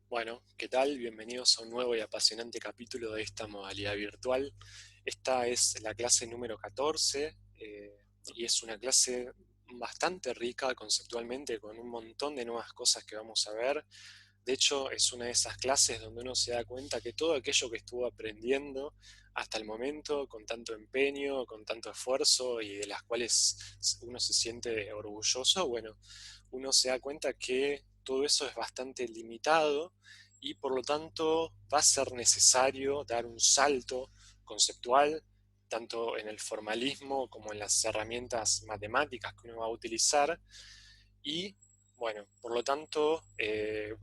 Bueno, ¿qué tal? Bienvenidos a un nuevo y apasionante capítulo de esta modalidad virtual. Esta es la clase número 14 y es una clase bastante rica conceptualmente, con un montón de nuevas cosas que vamos a ver. De hecho, es una de esas clases donde uno se da cuenta que todo aquello que estuvo aprendiendo hasta el momento, con tanto empeño, con tanto esfuerzo y de las cuales uno se siente orgulloso, bueno, uno se da cuenta que todo eso es bastante limitado y por lo tanto va a ser necesario dar un salto conceptual, tanto en el formalismo como en las herramientas matemáticas que uno va a utilizar. Y bueno, por lo tanto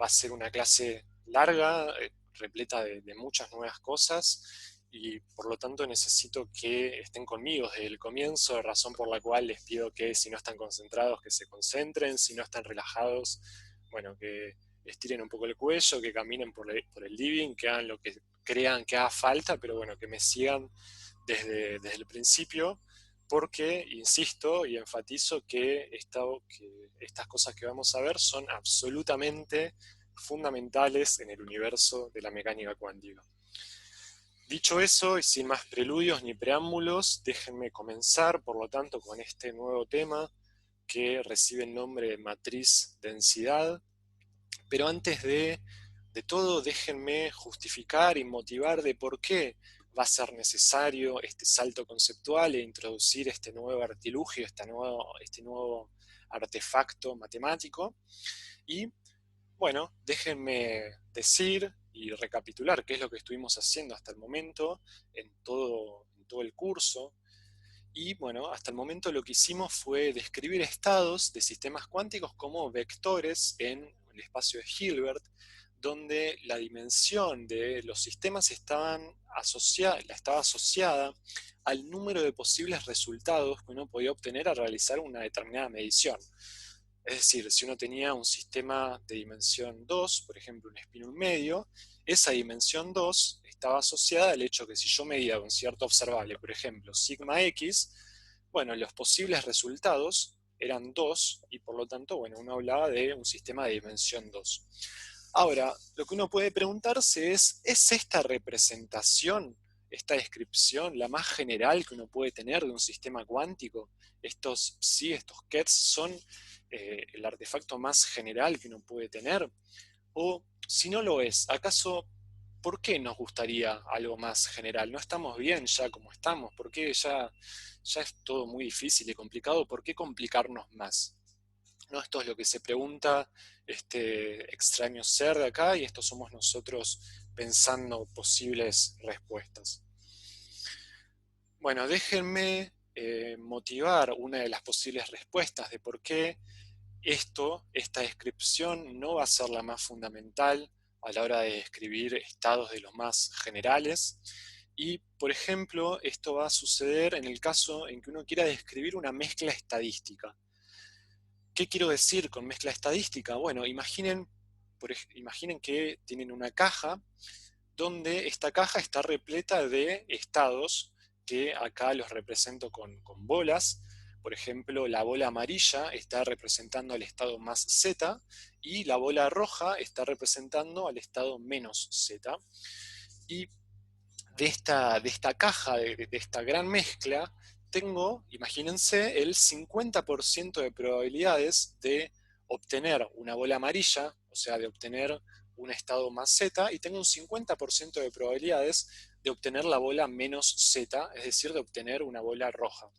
va a ser una clase larga, repleta de muchas nuevas cosas, y por lo tanto necesito que estén conmigo desde el comienzo, razón por la cual les pido que si no están concentrados, que se concentren, si no están relajados, bueno, que estiren un poco el cuello, que caminen por el living, que hagan lo que crean que haga falta, pero bueno, que me sigan desde el principio, porque insisto y enfatizo que estas cosas que vamos a ver son absolutamente fundamentales en el universo de la mecánica cuántica. Dicho eso, y sin más preludios ni preámbulos, déjenme comenzar, por lo tanto, con este nuevo tema que recibe el nombre de matriz densidad. Pero antes de todo, déjenme justificar y motivar de por qué va a ser necesario este salto conceptual e introducir este nuevo artilugio, este nuevo artefacto matemático. Y bueno, déjenme decir y recapitular qué es lo que estuvimos haciendo hasta el momento en todo el curso. Y bueno, hasta el momento lo que hicimos fue describir estados de sistemas cuánticos como vectores en el espacio de Hilbert, donde la dimensión de los sistemas estaba asociada al número de posibles resultados que uno podía obtener al realizar una determinada medición. Es decir, si uno tenía un sistema de dimensión 2, por ejemplo un spin 1 medio, esa dimensión 2 estaba asociada al hecho que si yo medía un cierto observable, por ejemplo sigma x, bueno, los posibles resultados eran 2 y por lo tanto, bueno, uno hablaba de un sistema de dimensión 2. Ahora, lo que uno puede preguntarse ¿es esta representación, esta descripción, la más general que uno puede tener de un sistema cuántico? Estos qubits son el artefacto más general que uno puede tener. O si no lo es, ¿acaso por qué nos gustaría algo más general? ¿No estamos bien ya como estamos? ¿Por qué ya es todo muy difícil y complicado? ¿Por qué complicarnos más? ¿No? Esto es lo que se pregunta este extraño ser de acá, y esto somos nosotros pensando posibles respuestas. Bueno, déjenme motivar una de las posibles respuestas de por qué esta descripción no va a ser la más fundamental a la hora de describir estados de los más generales. Y, por ejemplo, esto va a suceder en el caso en que uno quiera describir una mezcla estadística. ¿Qué quiero decir con mezcla estadística? Bueno, imaginen que tienen una caja donde esta caja está repleta de estados que acá los represento con bolas. Por ejemplo, la bola amarilla está representando al estado más Z y la bola roja está representando al estado menos Z. Y de esta caja, de esta gran mezcla, tengo, imagínense, el 50% de probabilidades de obtener una bola amarilla, o sea, de obtener un estado más Z, y tengo un 50% de probabilidades de obtener la bola menos Z, es decir, de obtener una bola roja.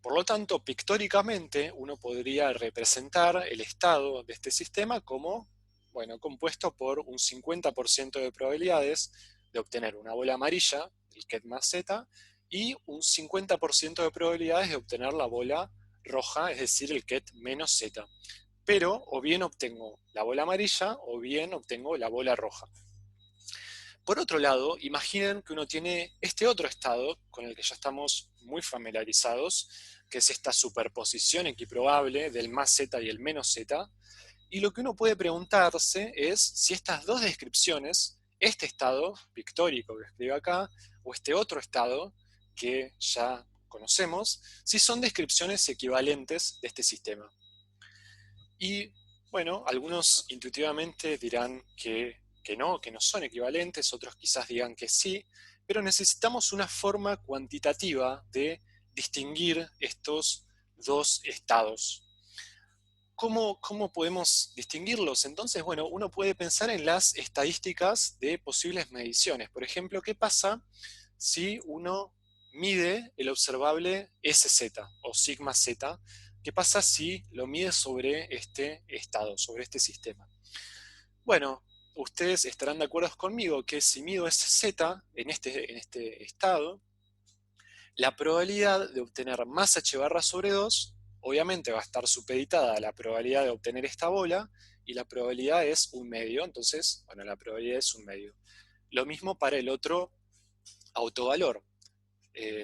Por lo tanto, pictóricamente, uno podría representar el estado de este sistema como, bueno, compuesto por un 50% de probabilidades de obtener una bola amarilla, el ket más Z, y un 50% de probabilidades de obtener la bola roja, es decir, el ket menos Z. Pero o bien obtengo la bola amarilla o bien obtengo la bola roja. Por otro lado, imaginen que uno tiene este otro estado con el que ya estamos muy familiarizados, que es esta superposición equiprobable del más z y el menos z, y lo que uno puede preguntarse es si estas dos descripciones, este estado pictórico que escribo acá, o este otro estado que ya conocemos, si son descripciones equivalentes de este sistema. Y Bueno, algunos intuitivamente dirán que no son equivalentes, otros quizás digan que sí, pero necesitamos una forma cuantitativa de distinguir estos dos estados. ¿Cómo podemos distinguirlos? Entonces, bueno, uno puede pensar en las estadísticas de posibles mediciones. Por ejemplo, ¿qué pasa si uno mide el observable SZ o sigma Z? ¿Qué pasa si lo mide sobre este estado, sobre este sistema? Bueno, ustedes estarán de acuerdo conmigo que si mido SZ en este estado, la probabilidad de obtener más h barra sobre 2, obviamente va a estar supeditada a la probabilidad de obtener esta bola, y la probabilidad es un medio, entonces, bueno, la probabilidad es un medio. Lo mismo para el otro autovalor.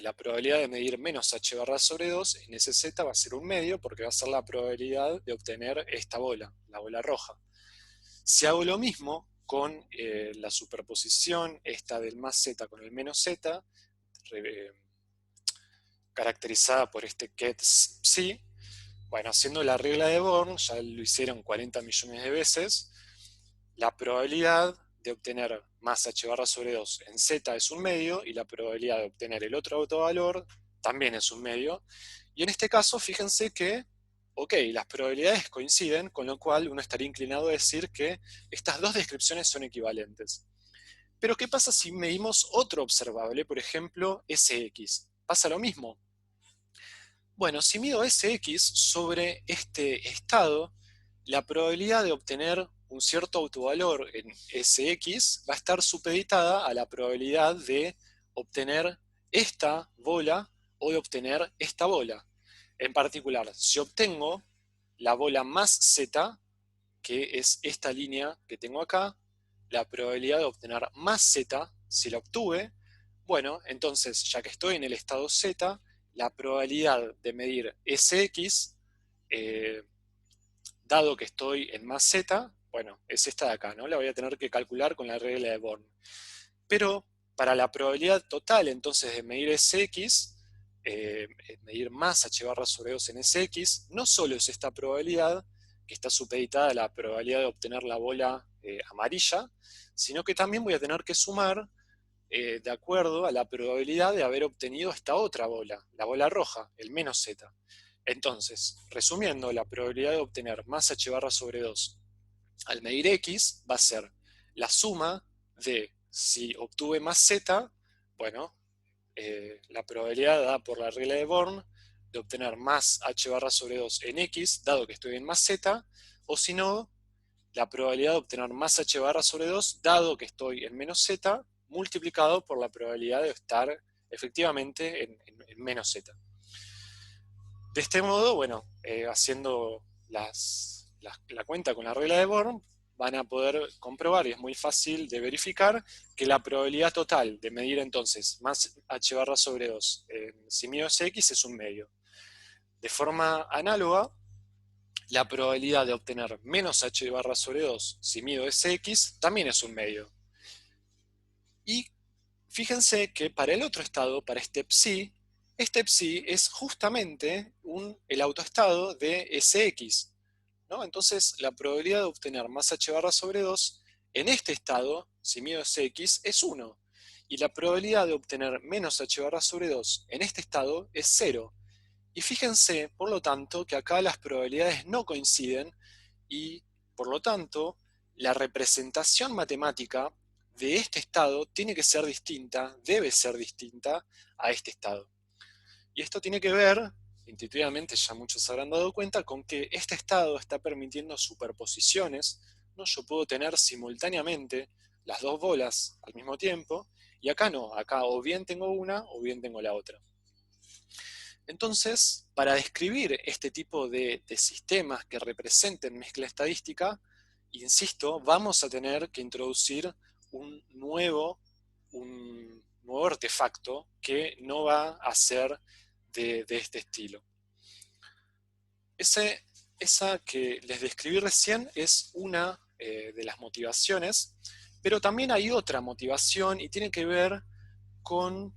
La probabilidad de medir menos h barra sobre 2 en SZ va a ser un medio, porque va a ser la probabilidad de obtener esta bola, la bola roja. Si hago lo mismo con la superposición, esta del más z con el menos z, caracterizada por este ket psi, bueno, haciendo la regla de Born, ya lo hicieron 40 millones de veces, la probabilidad de obtener más h barra sobre 2 en z es un medio, y la probabilidad de obtener el otro autovalor también es un medio. Y en este caso, fíjense que, ok, las probabilidades coinciden, con lo cual uno estaría inclinado a decir que estas dos descripciones son equivalentes. Pero ¿qué pasa si medimos otro observable, por ejemplo, Sx? ¿Pasa lo mismo? Bueno, si mido Sx sobre este estado, la probabilidad de obtener un cierto autovalor en Sx va a estar supeditada a la probabilidad de obtener esta bola o de obtener esta bola. En particular, si obtengo la bola más z, que es esta línea que tengo acá, la probabilidad de obtener más z, si la obtuve, bueno, entonces ya que estoy en el estado z, la probabilidad de medir Sx, eh, dado que estoy en más z, bueno, es esta de acá, ¿no? La voy a tener que calcular con la regla de Born. Pero para la probabilidad total, entonces, de medir Sx, medir más h barra sobre 2 en Sx, no solo es esta probabilidad, que está supeditada a la probabilidad de obtener la bola amarilla, sino que también voy a tener que sumar de acuerdo a la probabilidad de haber obtenido esta otra bola, la bola roja, el menos z. Entonces, resumiendo, la probabilidad de obtener más h barra sobre 2 al medir x va a ser la suma de si obtuve más z, bueno, la probabilidad dada por la regla de Born de obtener más h barra sobre 2 en x, dado que estoy en más z, o si no, la probabilidad de obtener más h barra sobre 2, dado que estoy en menos z, multiplicado por la probabilidad de estar efectivamente en menos z. De este modo, bueno, haciendo la cuenta con la regla de Born, van a poder comprobar, y es muy fácil de verificar, que la probabilidad total de medir entonces más h barra sobre 2 si mido x es un medio. De forma análoga, la probabilidad de obtener menos h barra sobre 2 si mido sx también es un medio. Y fíjense que para el otro estado, para este psi es justamente el autoestado de Sx, ¿no? Entonces la probabilidad de obtener más h barra sobre 2 en este estado, si mido Sx, es 1. Y la probabilidad de obtener menos h barra sobre 2 en este estado es 0. Y fíjense, por lo tanto, que acá las probabilidades no coinciden, y, por lo tanto, la representación matemática de este estado tiene que ser distinta, debe ser distinta a este estado. Y esto tiene que ver, intuitivamente ya muchos se habrán dado cuenta, con que este estado está permitiendo superposiciones, ¿no? Yo puedo tener simultáneamente las dos bolas al mismo tiempo, y acá no, acá o bien tengo una o bien tengo la otra. Entonces, para describir este tipo de sistemas que representen mezcla estadística, insisto, vamos a tener que introducir un nuevo artefacto que no va a ser de este estilo. Esa que les describí recién es una de las motivaciones, pero también hay otra motivación y tiene que ver con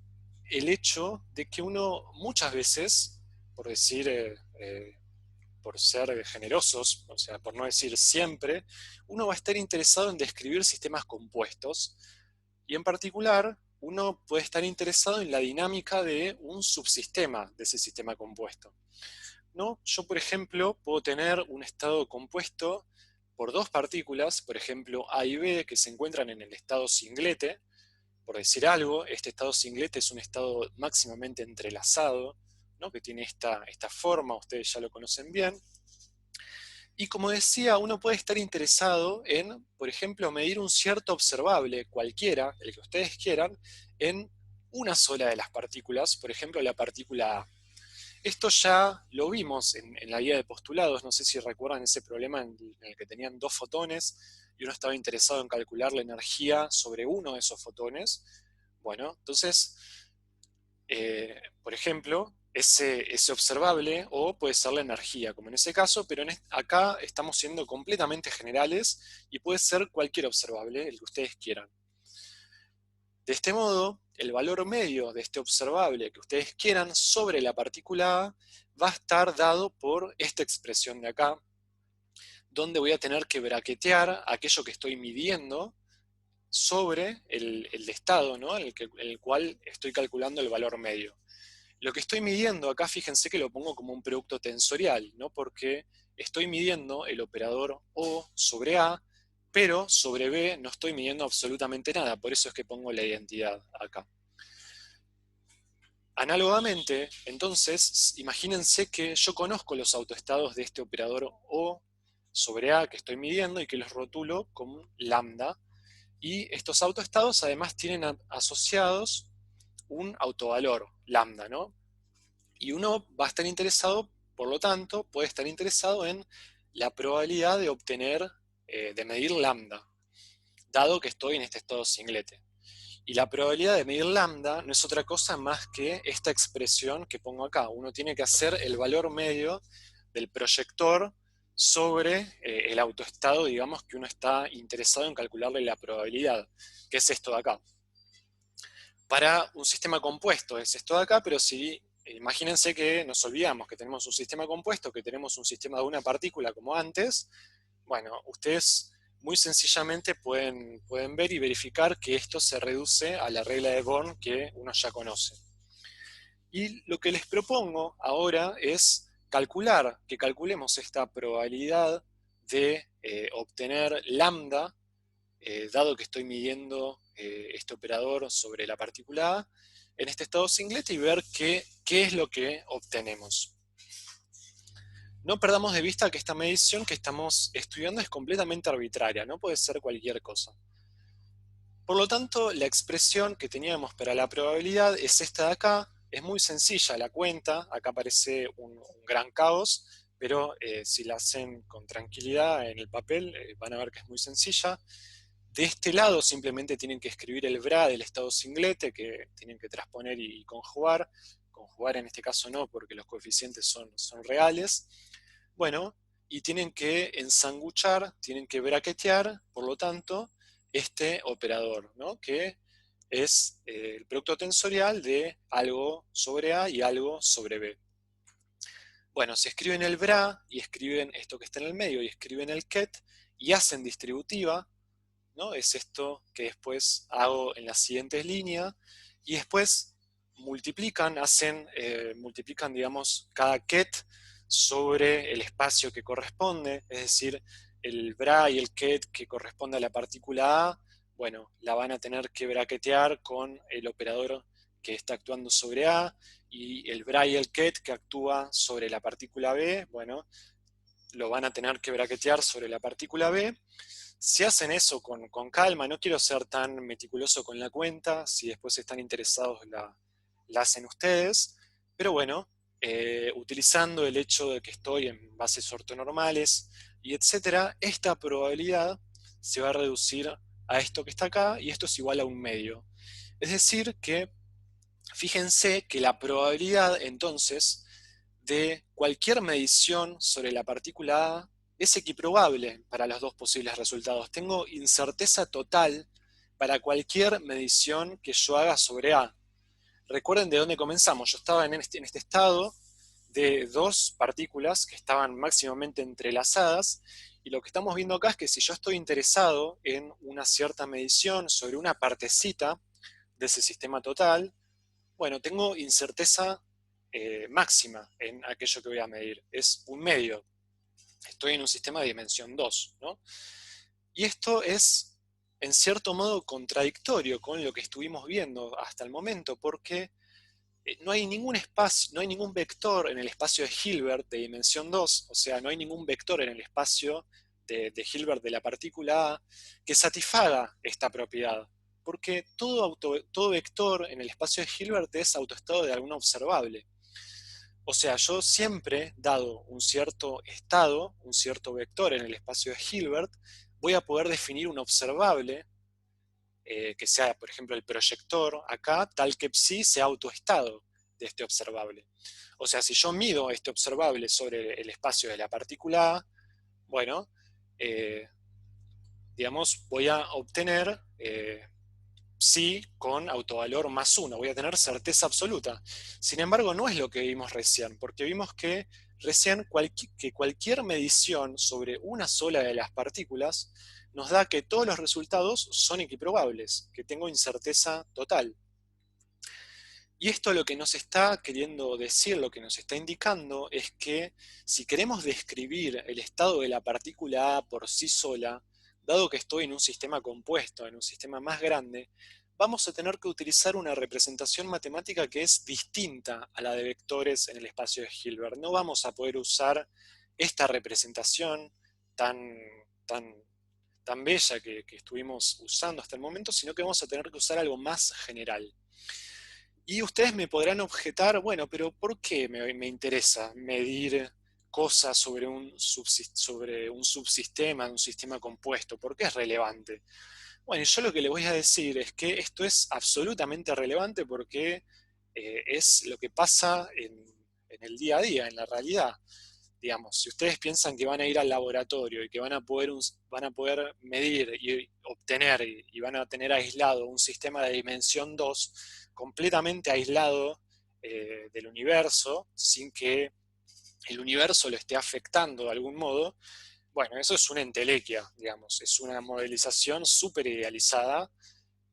el hecho de que uno muchas veces, por por ser generosos, o sea, por no decir siempre, uno va a estar interesado en describir sistemas compuestos, y en particular, uno puede estar interesado en la dinámica de un subsistema de ese sistema compuesto, ¿no? Yo, por ejemplo, puedo tener un estado compuesto por dos partículas, por ejemplo, A y B, que se encuentran en el estado singlete. Por decir algo, este estado singlete es un estado máximamente entrelazado, ¿no? Que tiene esta forma, ustedes ya lo conocen bien. Y como decía, uno puede estar interesado en, por ejemplo, medir un cierto observable, cualquiera, el que ustedes quieran, en una sola de las partículas, por ejemplo, la partícula A. Esto ya lo vimos en la guía de postulados, no sé si recuerdan ese problema en el que tenían dos fotones y uno estaba interesado en calcular la energía sobre uno de esos fotones. Bueno, entonces, por ejemplo, ese observable o puede ser la energía, como en ese caso, pero acá estamos siendo completamente generales y puede ser cualquier observable, el que ustedes quieran. De este modo, el valor medio de este observable que ustedes quieran sobre la partícula A va a estar dado por esta expresión de acá, donde voy a tener que braquetear aquello que estoy midiendo sobre el estado, ¿no? en el cual estoy calculando el valor medio. Lo que estoy midiendo acá, fíjense que lo pongo como un producto tensorial, ¿no? Porque estoy midiendo el operador O sobre A, pero sobre B no estoy midiendo absolutamente nada, por eso es que pongo la identidad acá. Análogamente, entonces, imagínense que yo conozco los autoestados de este operador O sobre A que estoy midiendo y que los rotulo con lambda, y estos autoestados además tienen asociados un autovalor, lambda, ¿no? Y uno va a estar interesado, por lo tanto, puede estar interesado en la probabilidad de obtener, de medir lambda, dado que estoy en este estado singlete. Y la probabilidad de medir lambda no es otra cosa más que esta expresión que pongo acá. Uno tiene que hacer el valor medio del proyector sobre el autoestado, digamos, que uno está interesado en calcularle la probabilidad, que es esto de acá. Para un sistema compuesto es esto de acá, pero si imagínense que nos olvidamos que tenemos un sistema compuesto, que tenemos un sistema de una partícula como antes, bueno, ustedes muy sencillamente pueden ver y verificar que esto se reduce a la regla de Born que uno ya conoce. Y lo que les propongo ahora es que calculemos esta probabilidad de obtener lambda, dado que estoy midiendo este operador sobre la partícula A, en este estado singlete y ver qué es lo que obtenemos. No perdamos de vista que esta medición que estamos estudiando es completamente arbitraria, no puede ser cualquier cosa. Por lo tanto, la expresión que teníamos para la probabilidad es esta de acá, es muy sencilla la cuenta, acá parece un gran caos, pero si la hacen con tranquilidad en el papel van a ver que es muy sencilla. De este lado simplemente tienen que escribir el VRA del estado singlete, que tienen que transponer y conjugar. Conjugar en este caso no, porque los coeficientes son reales. Bueno, y tienen que ensanguchar, tienen que braquetear, por lo tanto, este operador, ¿no? Que es el producto tensorial de algo sobre A y algo sobre B. Bueno, si escriben el VRA y escriben esto que está en el medio y escriben el ket y hacen distributiva, ¿no? Es esto que después hago en las siguientes líneas, y después multiplican, digamos, cada ket sobre el espacio que corresponde, es decir, el bra y el ket que corresponde a la partícula A, bueno, la van a tener que braquetear con el operador que está actuando sobre A, y el bra y el ket que actúa sobre la partícula B, bueno, lo van a tener que braquetear sobre la partícula B. Si hacen eso con calma, no quiero ser tan meticuloso con la cuenta, si después están interesados la hacen ustedes, pero bueno, utilizando el hecho de que estoy en bases ortonormales y etcétera, esta probabilidad se va a reducir a esto que está acá, y esto es igual a un medio. Es decir que, fíjense que la probabilidad entonces de cualquier medición sobre la partícula A es equiprobable para los dos posibles resultados. Tengo incerteza total para cualquier medición que yo haga sobre A. Recuerden de dónde comenzamos. Yo estaba en este estado de dos partículas que estaban máximamente entrelazadas, y lo que estamos viendo acá es que si yo estoy interesado en una cierta medición sobre una partecita de ese sistema total, bueno, tengo incerteza máxima en aquello que voy a medir. Es un medio. Estoy en un sistema de dimensión 2, ¿no? Y esto es, en cierto modo, contradictorio con lo que estuvimos viendo hasta el momento, porque no hay ningún espacio, no hay ningún vector en el espacio de Hilbert de dimensión 2, o sea, no hay ningún vector en el espacio de Hilbert de la partícula A que satisfaga esta propiedad, porque todo vector en el espacio de Hilbert es autoestado de alguna observable. O sea, yo siempre, dado un cierto estado, un cierto vector en el espacio de Hilbert, voy a poder definir un observable que sea, por ejemplo, el proyector acá, tal que psi sea autoestado de este observable. O sea, si yo mido este observable sobre el espacio de la partícula A, bueno, eh, digamos, voy a obtener psi con autovalor más 1, voy a tener certeza absoluta. Sin embargo, no es lo que vimos recién, porque vimos que recién que cualquier medición sobre una sola de las partículas nos da que todos los resultados son equiprobables, que tengo incerteza total. Y esto lo que nos está queriendo decir, lo que nos está indicando, es que si queremos describir el estado de la partícula A por sí sola, dado que estoy en un sistema compuesto, en un sistema más grande, vamos a tener que utilizar una representación matemática que es distinta a la de vectores en el espacio de Hilbert. No vamos a poder usar esta representación tan, tan, tan bella que estuvimos usando hasta el momento, sino que vamos a tener que usar algo más general. Y ustedes me podrán objetar, bueno, pero ¿por qué me interesa medir cosas sobre sobre un subsistema, un sistema compuesto? ¿Por qué es relevante? Bueno, yo lo que le voy a decir es que esto es absolutamente relevante porque es lo que pasa en el día a día, en la realidad. Digamos, si ustedes piensan que van a ir al laboratorio y que van a poder medir y obtener y van a tener aislado un sistema de dimensión 2 completamente aislado del universo, sin que el universo lo esté afectando de algún modo, bueno, eso es una entelequia, digamos, es una modelización súper idealizada,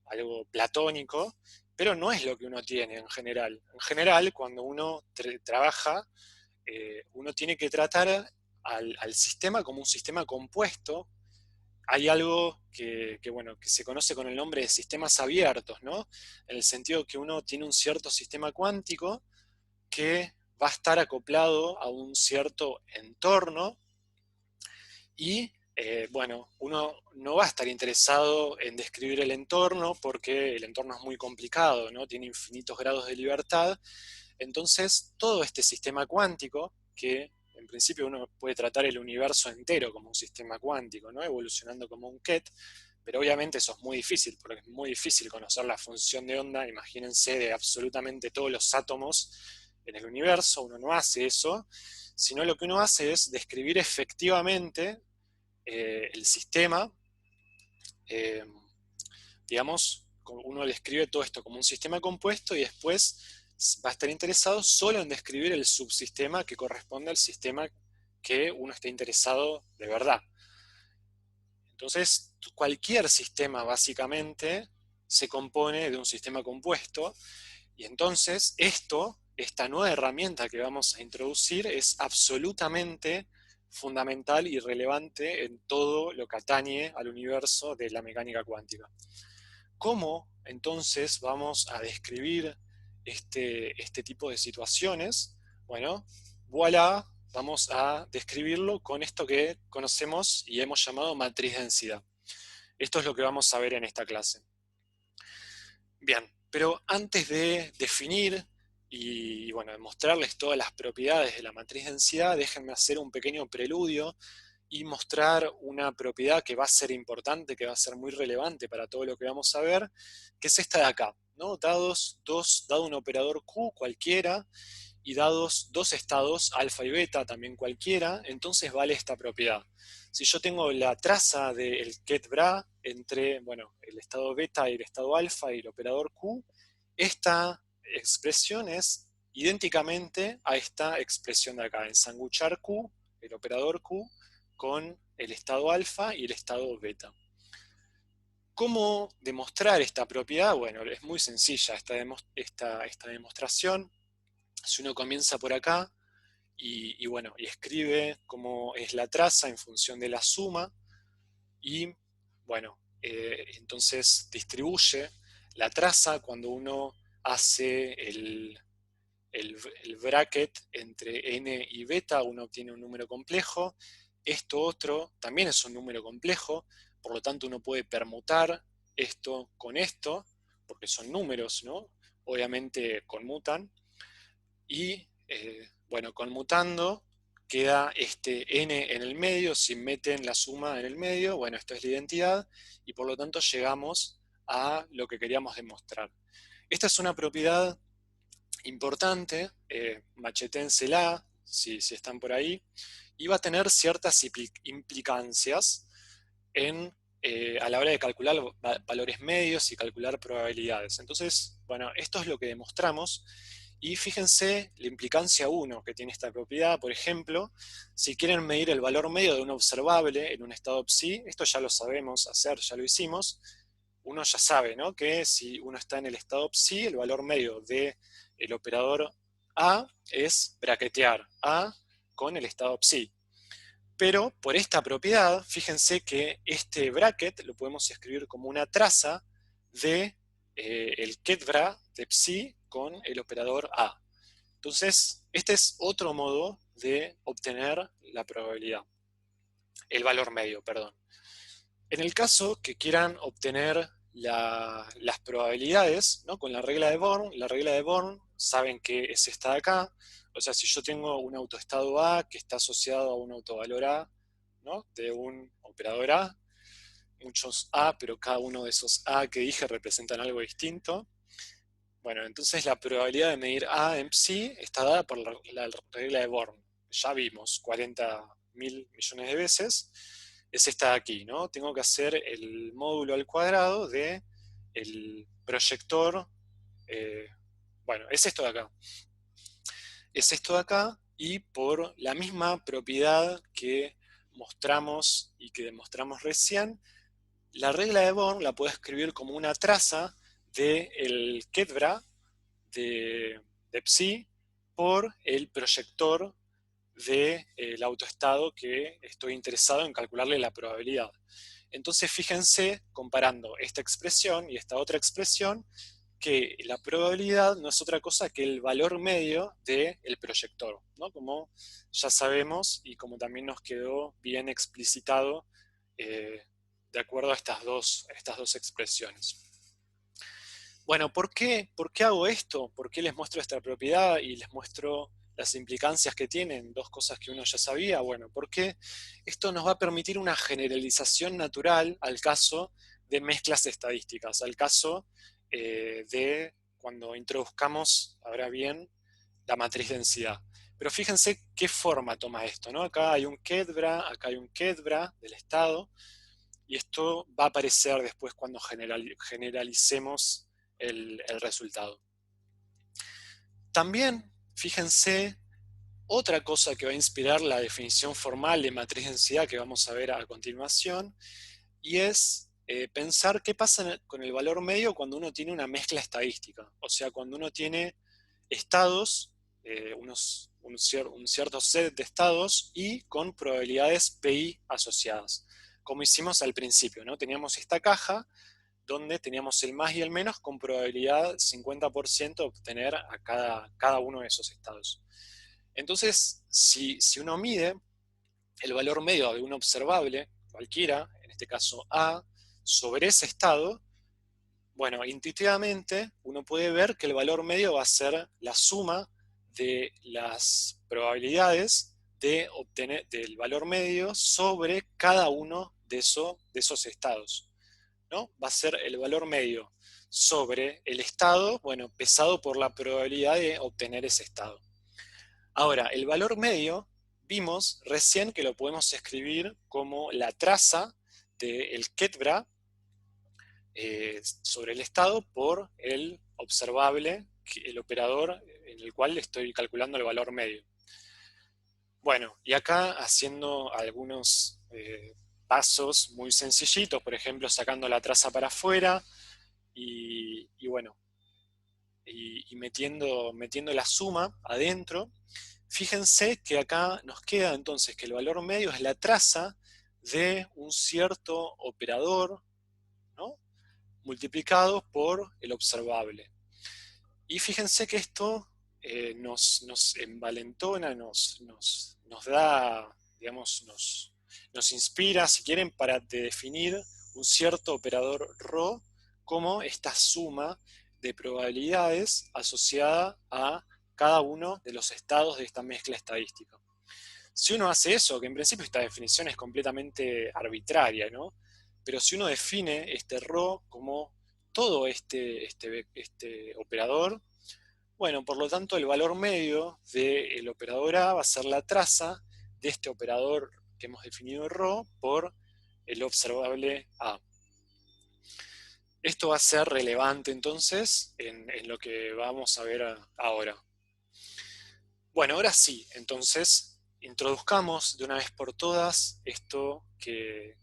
algo platónico, pero no es lo que uno tiene en general. En general, cuando uno trabaja, uno tiene que tratar al sistema como un sistema compuesto. Hay algo bueno, que se conoce con el nombre de sistemas abiertos, ¿no? En el sentido que uno tiene un cierto sistema cuántico que va a estar acoplado a un cierto entorno y, bueno, uno no va a estar interesado en describir el entorno porque el entorno es muy complicado, ¿no? Tiene infinitos grados de libertad. Entonces, todo este sistema cuántico, que en principio uno puede tratar el universo entero como un sistema cuántico, ¿no? Evolucionando como un ket, pero obviamente eso es muy difícil, porque es muy difícil conocer la función de onda, imagínense, de absolutamente todos los átomos en el universo. Uno no hace eso, sino lo que uno hace es describir efectivamente el sistema, eh, digamos, uno describe todo esto como un sistema compuesto y después va a estar interesado solo en describir el subsistema que corresponde al sistema que uno está interesado de verdad. Entonces, cualquier sistema básicamente se compone de un sistema compuesto y entonces esta nueva herramienta que vamos a introducir es absolutamente fundamental y relevante en todo lo que atañe al universo de la mecánica cuántica. ¿Cómo entonces vamos a describir este tipo de situaciones? Bueno, voilà, vamos a describirlo con esto que conocemos y hemos llamado matriz densidad. Esto es lo que vamos a ver en esta clase. Bien, pero antes de definir y bueno, de mostrarles todas las propiedades de la matriz densidad, déjenme hacer un pequeño preludio y mostrar una propiedad que va a ser importante, que va a ser muy relevante para todo lo que vamos a ver, que es esta de acá, ¿no? Dado un operador Q cualquiera y dados dos estados, alfa y beta también cualquiera, entonces vale esta propiedad. Si yo tengo la traza del ket bra entre, bueno, el estado beta y el estado alfa y el operador Q, esta expresión es idénticamente a esta expresión de acá, ensanguchar Q, el operador Q, con el estado alfa y el estado beta. ¿Cómo demostrar esta propiedad? Bueno, es muy sencilla esta demostración. Si uno comienza por acá y escribe cómo es la traza en función de la suma, y bueno, entonces distribuye la traza cuando uno hace el bracket entre n y beta, uno obtiene un número complejo. Esto otro también es un número complejo, por lo tanto uno puede permutar esto con esto, porque son números, ¿no? Obviamente conmutan. Y bueno, conmutando queda este n en el medio, si meten la suma en el medio, bueno, esto es la identidad, y por lo tanto llegamos a lo que queríamos demostrar. Esta es una propiedad importante, macheténsela si están por ahí, y va a tener ciertas implicancias a la hora de calcular valores medios y calcular probabilidades. Entonces, bueno, esto es lo que demostramos. Y fíjense la implicancia 1 que tiene esta propiedad. Por ejemplo, si quieren medir el valor medio de un observable en un estado psi, esto ya lo sabemos hacer, ya lo hicimos. Uno ya sabe, ¿no?, que si uno está en el estado psi, el valor medio del operador A es braquetear A con el estado psi. Pero por esta propiedad, fíjense que este bracket lo podemos escribir como una traza de el ketbra de psi con el operador A. Entonces, este es otro modo de obtener la probabilidad, el valor medio, perdón. En el caso que quieran obtener las probabilidades, ¿no?, con la regla de Born, saben que es esta de acá. O sea, si yo tengo un autoestado A que está asociado a un autovalor A, ¿no?, de un operador A, muchos A, pero cada uno de esos A que dije representan algo distinto. Bueno, entonces la probabilidad de medir A en psi está dada por la regla de Born. Ya vimos 40.000 millones de veces. Es esta de aquí, ¿no? Tengo que hacer el módulo al cuadrado de el proyector. Bueno, es esto de acá. Es esto de acá, y por la misma propiedad que mostramos y que demostramos recién, la regla de Born la puedo escribir como una traza del ketbra de psi por el proyector del autoestado que estoy interesado en calcularle la probabilidad. Entonces fíjense, comparando esta expresión y esta otra expresión, que la probabilidad no es otra cosa que el valor medio del proyector, ¿no?, como ya sabemos y como también nos quedó bien explicitado de acuerdo a estas dos expresiones. Bueno, ¿por qué hago esto? ¿Por qué les muestro esta propiedad y les muestro las implicancias que tienen? Dos cosas que uno ya sabía. Bueno, porque esto nos va a permitir una generalización natural al caso de mezclas estadísticas, al caso de cuando introduzcamos, ahora bien, la matriz densidad. Pero fíjense qué forma toma esto, ¿no? Acá hay un ketbra, acá hay un ketbra del estado, y esto va a aparecer después cuando generalicemos el resultado. También, fíjense, otra cosa que va a inspirar la definición formal de matriz densidad que vamos a ver a continuación, y es pensar qué pasa con el valor medio cuando uno tiene una mezcla estadística. O sea, cuando uno tiene estados, un cierto set de estados y con probabilidades PI asociadas. Como hicimos al principio, ¿no? Teníamos esta caja donde teníamos el más y el menos con probabilidad 50% de obtener a cada uno de esos estados. Entonces, si uno mide el valor medio de un observable, cualquiera, en este caso A, sobre ese estado, bueno, intuitivamente uno puede ver que el valor medio va a ser la suma de las probabilidades de obtener del valor medio sobre cada uno de esos estados, ¿no? Va a ser el valor medio sobre el estado, bueno, pesado por la probabilidad de obtener ese estado. Ahora, el valor medio, vimos recién que lo podemos escribir como la traza del ketbra sobre el estado por el observable, el operador en el cual estoy calculando el valor medio. Bueno, y acá haciendo algunos pasos muy sencillitos, por ejemplo, sacando la traza para afuera y bueno, y metiendo la suma adentro. Fíjense que acá nos queda entonces que el valor medio es la traza de un cierto operador, ¿no?, multiplicado por el observable. Y fíjense que esto nos envalentona, nos da, digamos, nos inspira, si quieren, para definir un cierto operador ρ como esta suma de probabilidades asociada a cada uno de los estados de esta mezcla estadística. Si uno hace eso, que en principio esta definición es completamente arbitraria, ¿no?, pero si uno define este ρ como todo este operador, bueno, por lo tanto el valor medio del operador A va a ser la traza de este operador que hemos definido ρ por el observable A. Esto va a ser relevante entonces en lo que vamos a ver ahora. Bueno, ahora sí, entonces introduzcamos de una vez por todas esto que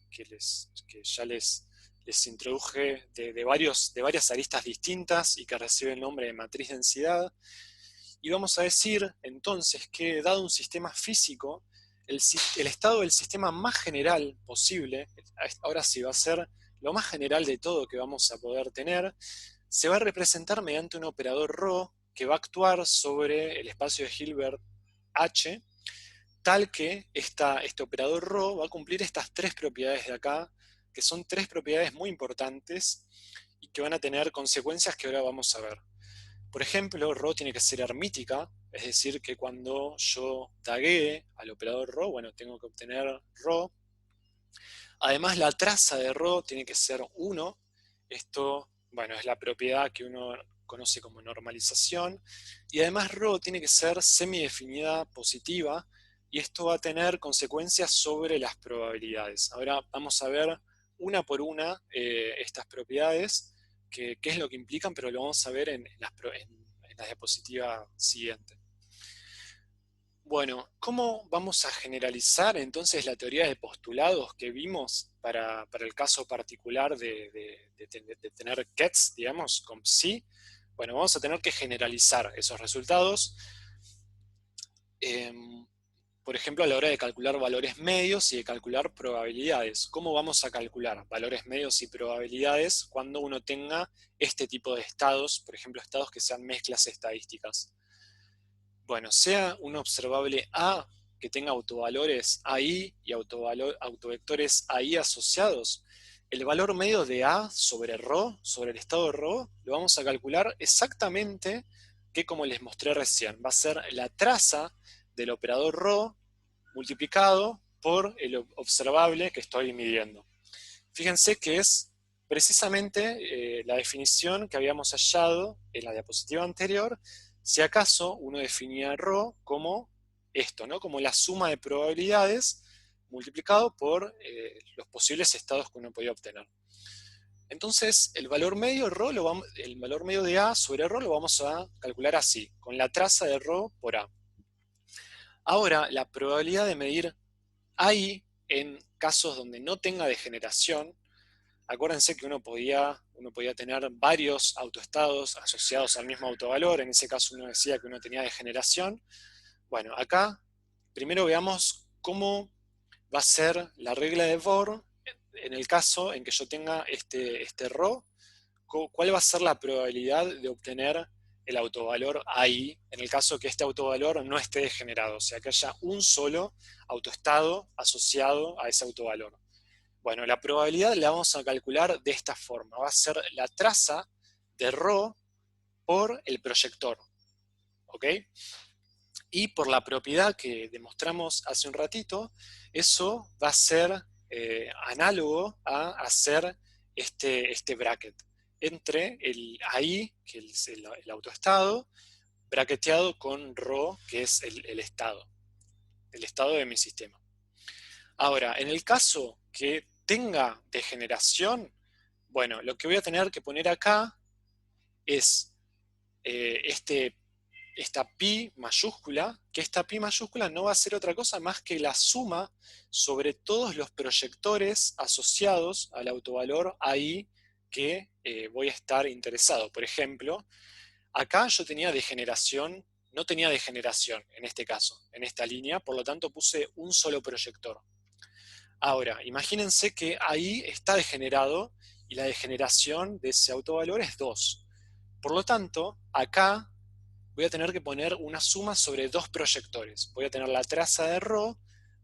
ya les introduje de varias aristas distintas y que recibe el nombre de matriz densidad. Y vamos a decir entonces que, dado un sistema físico, el estado del sistema más general posible, ahora sí va a ser lo más general de todo que vamos a poder tener, se va a representar mediante un operador ρ que va a actuar sobre el espacio de Hilbert H, tal que este operador ρ va a cumplir estas tres propiedades de acá, que son tres propiedades muy importantes y que van a tener consecuencias que ahora vamos a ver. Por ejemplo, ρ tiene que ser hermítica, es decir, que cuando yo taguee al operador ρ, bueno, tengo que obtener ρ. Además, la traza de ρ tiene que ser 1. Esto, bueno, es la propiedad que uno conoce como normalización. Y además ρ tiene que ser semidefinida positiva, y esto va a tener consecuencias sobre las probabilidades. Ahora vamos a ver una por una estas propiedades, qué es lo que implican, pero lo vamos a ver en la diapositiva siguiente. Bueno, ¿cómo vamos a generalizar entonces la teoría de postulados que vimos para el caso particular de tener Kets, digamos, con psi? Bueno, vamos a tener que generalizar esos resultados, por ejemplo, a la hora de calcular valores medios y de calcular probabilidades. ¿Cómo vamos a calcular valores medios y probabilidades cuando uno tenga este tipo de estados, por ejemplo, estados que sean mezclas estadísticas? Bueno, sea un observable A que tenga autovalores AI y autovectores AI asociados, el valor medio de A sobre ρ, sobre el estado de ρ, lo vamos a calcular exactamente que como les mostré recién. Va a ser la traza del operador ρ multiplicado por el observable que estoy midiendo. Fíjense que es precisamente la definición que habíamos hallado en la diapositiva anterior, si acaso uno definía ρ como esto, ¿no?, como la suma de probabilidades multiplicado por los posibles estados que uno podía obtener. Entonces, el valor medio de A sobre ρ lo vamos a calcular así, con la traza de ρ por A. Ahora, la probabilidad de medir AI en casos donde no tenga degeneración, acuérdense que uno podía tener varios autoestados asociados al mismo autovalor, en ese caso uno decía que uno tenía degeneración. Bueno, acá primero veamos cómo va a ser la regla de Bohr en el caso en que yo tenga este ρ, cuál va a ser la probabilidad de obtener el autovalor AI en el caso que este autovalor no esté degenerado, o sea que haya un solo autoestado asociado a ese autovalor. Bueno, la probabilidad la vamos a calcular de esta forma, va a ser la traza de ρ por el proyector, ¿ok? Y por la propiedad que demostramos hace un ratito, eso va a ser análogo a hacer este bracket entre el AI, que es el autoestado, braqueteado con ρ, que es el estado de mi sistema. Ahora, en el caso que tenga degeneración, bueno, lo que voy a tener que poner acá es este esta pi mayúscula, que esta pi mayúscula no va a ser otra cosa más que la suma sobre todos los proyectores asociados al autovalor AI que voy a estar interesado. Por ejemplo, acá yo tenía degeneración, no tenía degeneración en este caso, en esta línea, por lo tanto puse un solo proyector. Ahora, imagínense que ahí está degenerado y la degeneración de ese autovalor es 2. Por lo tanto, acá voy a tener que poner una suma sobre dos proyectores. Voy a tener la traza de ρ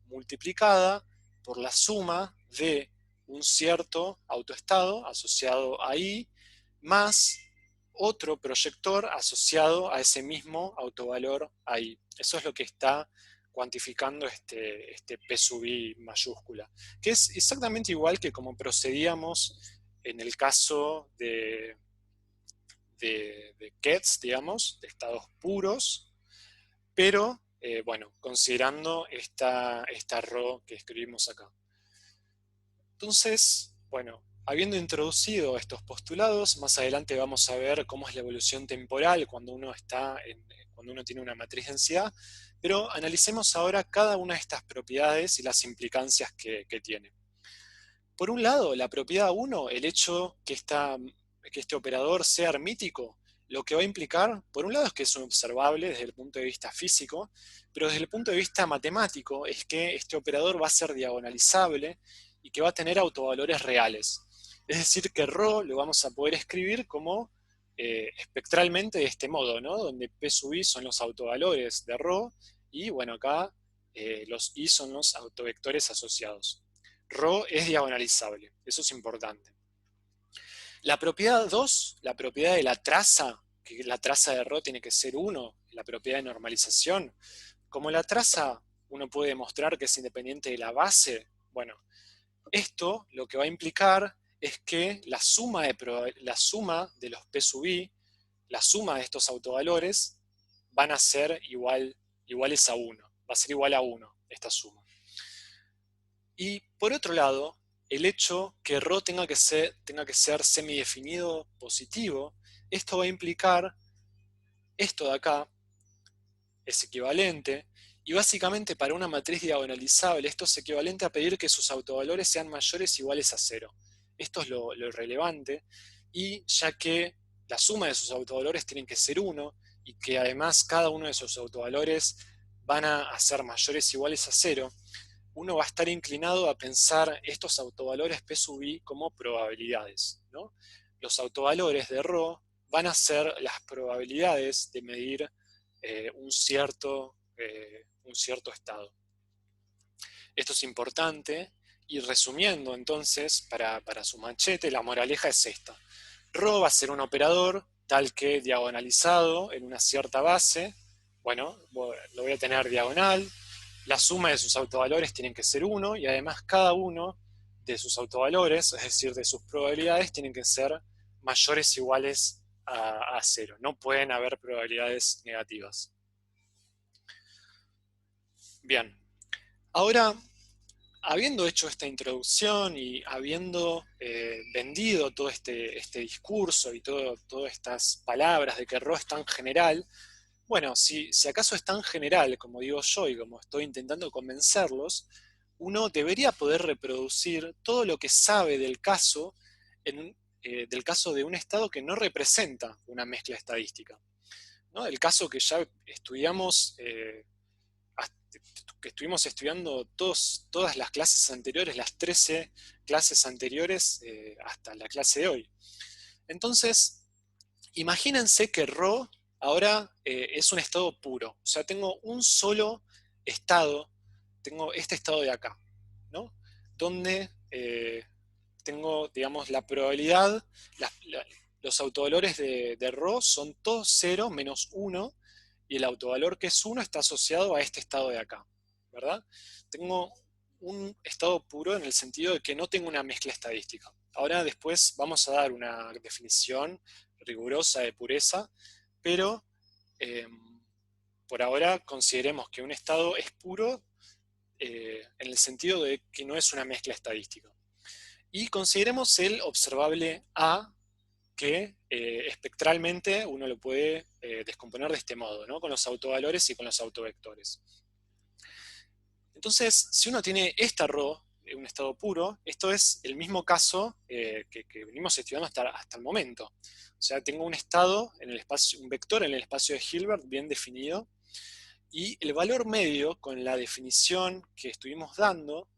multiplicada por la suma de un cierto autoestado asociado a I más otro proyector asociado a ese mismo autovalor I. Eso es lo que está cuantificando este P sub I mayúscula, que es exactamente igual que como procedíamos en el caso de Ketz, digamos, de estados puros, pero bueno, considerando esta ρ que escribimos acá. Entonces, bueno, habiendo introducido estos postulados, más adelante vamos a ver cómo es la evolución temporal cuando uno tiene una matriz densidad, pero analicemos ahora cada una de estas propiedades y las implicancias que tiene. Por un lado, la propiedad 1, el hecho que este operador sea hermítico, lo que va a implicar, por un lado, es que es observable desde el punto de vista físico, pero desde el punto de vista matemático es que este operador va a ser diagonalizable y que va a tener autovalores reales. Es decir, que ρ lo vamos a poder escribir como espectralmente de este modo, ¿no? Donde P sub I son los autovalores de ρ y, bueno, acá los I son los autovectores asociados. ρ es diagonalizable, eso es importante. La propiedad 2, la propiedad de la traza, que la traza de ρ tiene que ser 1, la propiedad de normalización, como la traza uno puede demostrar que es independiente de la base, bueno, esto lo que va a implicar es que la suma de los P sub I, la suma de estos autovalores, van a ser iguales a 1, va a ser igual a 1 esta suma. Y por otro lado, el hecho que ρ tenga que ser semidefinido positivo, esto va a implicar, esto de acá es equivalente, y básicamente para una matriz diagonalizable esto es equivalente a pedir que sus autovalores sean mayores o iguales a 0. Esto es lo relevante, y ya que la suma de sus autovalores tienen que ser 1, y que además cada uno de sus autovalores van a ser mayores o iguales a 0, uno va a estar inclinado a pensar estos autovalores P sub I como probabilidades, ¿no? Los autovalores de ρ van a ser las probabilidades de medir un cierto estado. Esto es importante, y resumiendo entonces, para su manchete, la moraleja es esta. ρ va a ser un operador tal que diagonalizado en una cierta base, bueno, lo voy a tener diagonal, la suma de sus autovalores tienen que ser 1, y además cada uno de sus autovalores, es decir, de sus probabilidades, tienen que ser mayores o iguales a 0. No pueden haber probabilidades negativas. Bien, ahora, habiendo hecho esta introducción y habiendo vendido todo este discurso y todas estas palabras de que ρ es tan general, bueno, si acaso es tan general como digo yo y como estoy intentando convencerlos, uno debería poder reproducir todo lo que sabe del caso, del caso de un estado que no representa una mezcla estadística, ¿no? El caso que ya estudiamos, que estuvimos estudiando todas las clases anteriores, las 13 clases anteriores hasta la clase de hoy. Entonces, imagínense que ρ ahora es un estado puro, o sea, tengo un solo estado, tengo este estado de acá, ¿no? Donde tengo, digamos, la probabilidad, los autovalores de ρ son todos 0 menos 1, y el autovalor que es 1 está asociado a este estado de acá, ¿verdad? Tengo un estado puro en el sentido de que no tengo una mezcla estadística. Ahora después vamos a dar una definición rigurosa de pureza, pero por ahora consideremos que un estado es puro en el sentido de que no es una mezcla estadística. Y consideremos el observable A, que espectralmente uno lo puede descomponer de este modo, ¿no? Con los autovalores y con los autovectores. Entonces, si uno tiene esta ρ, un estado puro, esto es el mismo caso que venimos estudiando hasta el momento. O sea, tengo un estado en el espacio, un vector en el espacio de Hilbert bien definido, y el valor medio, con la definición que estuvimos dando,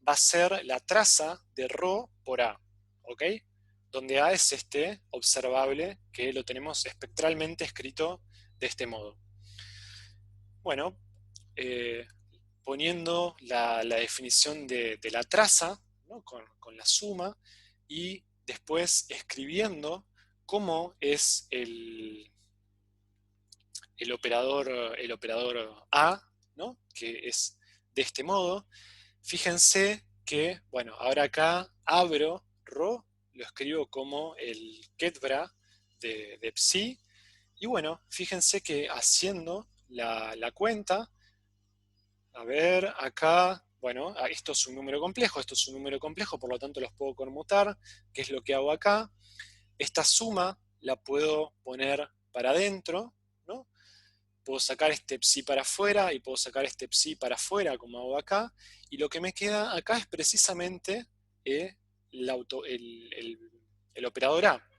va a ser la traza de ρ por A, ¿ok? Donde A es este observable que lo tenemos espectralmente escrito de este modo. Bueno, poniendo la definición de la traza, ¿no? con la suma, y después escribiendo cómo es el operador A, ¿no? Que es de este modo. Fíjense que, bueno, ahora acá abro ρ, lo escribo como el Ketbra de Psi, y bueno, fíjense que haciendo la cuenta, a ver, acá, bueno, esto es un número complejo, esto es un número complejo, por lo tanto los puedo conmutar, ¿qué es lo que hago acá? Esta suma la puedo poner para adentro, ¿no? Puedo sacar este psi para afuera y puedo sacar este psi para afuera, como hago acá, y lo que me queda acá es precisamente el operador A.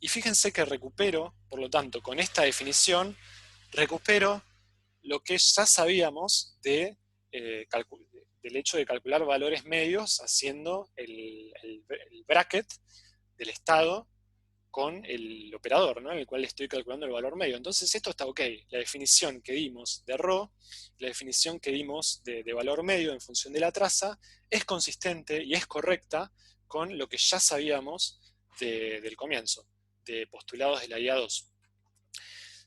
Y fíjense que recupero, por lo tanto, con esta definición, recupero lo que ya sabíamos del hecho de calcular valores medios haciendo el bracket del estado con el operador, ¿no? En el cual estoy calculando el valor medio. Entonces esto está ok. La definición que dimos de ρ, la definición que dimos de valor medio en función de la traza, es consistente y es correcta con lo que ya sabíamos del comienzo, de postulados de la IA2.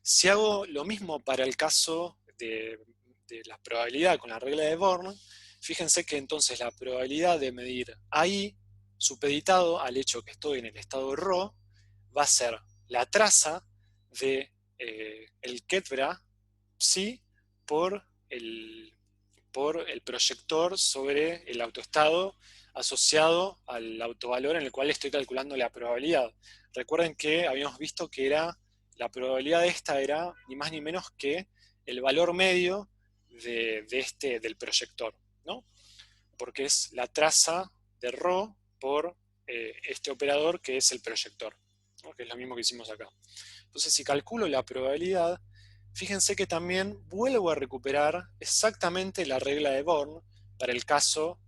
Si hago lo mismo para el caso de la probabilidad con la regla de Born, fíjense que entonces la probabilidad de medir ahí, supeditado al hecho que estoy en el estado ρ, va a ser la traza de el Ketbra psi por el proyector sobre el autoestado asociado al autovalor en el cual estoy calculando la probabilidad. Recuerden que habíamos visto que la probabilidad de esta era ni más ni menos que el valor medio del proyector, ¿no? Porque es la traza de ρ por este operador que es el proyector, ¿no? Que es lo mismo que hicimos acá. Entonces, si calculo la probabilidad, fíjense que también vuelvo a recuperar exactamente la regla de Born para el caso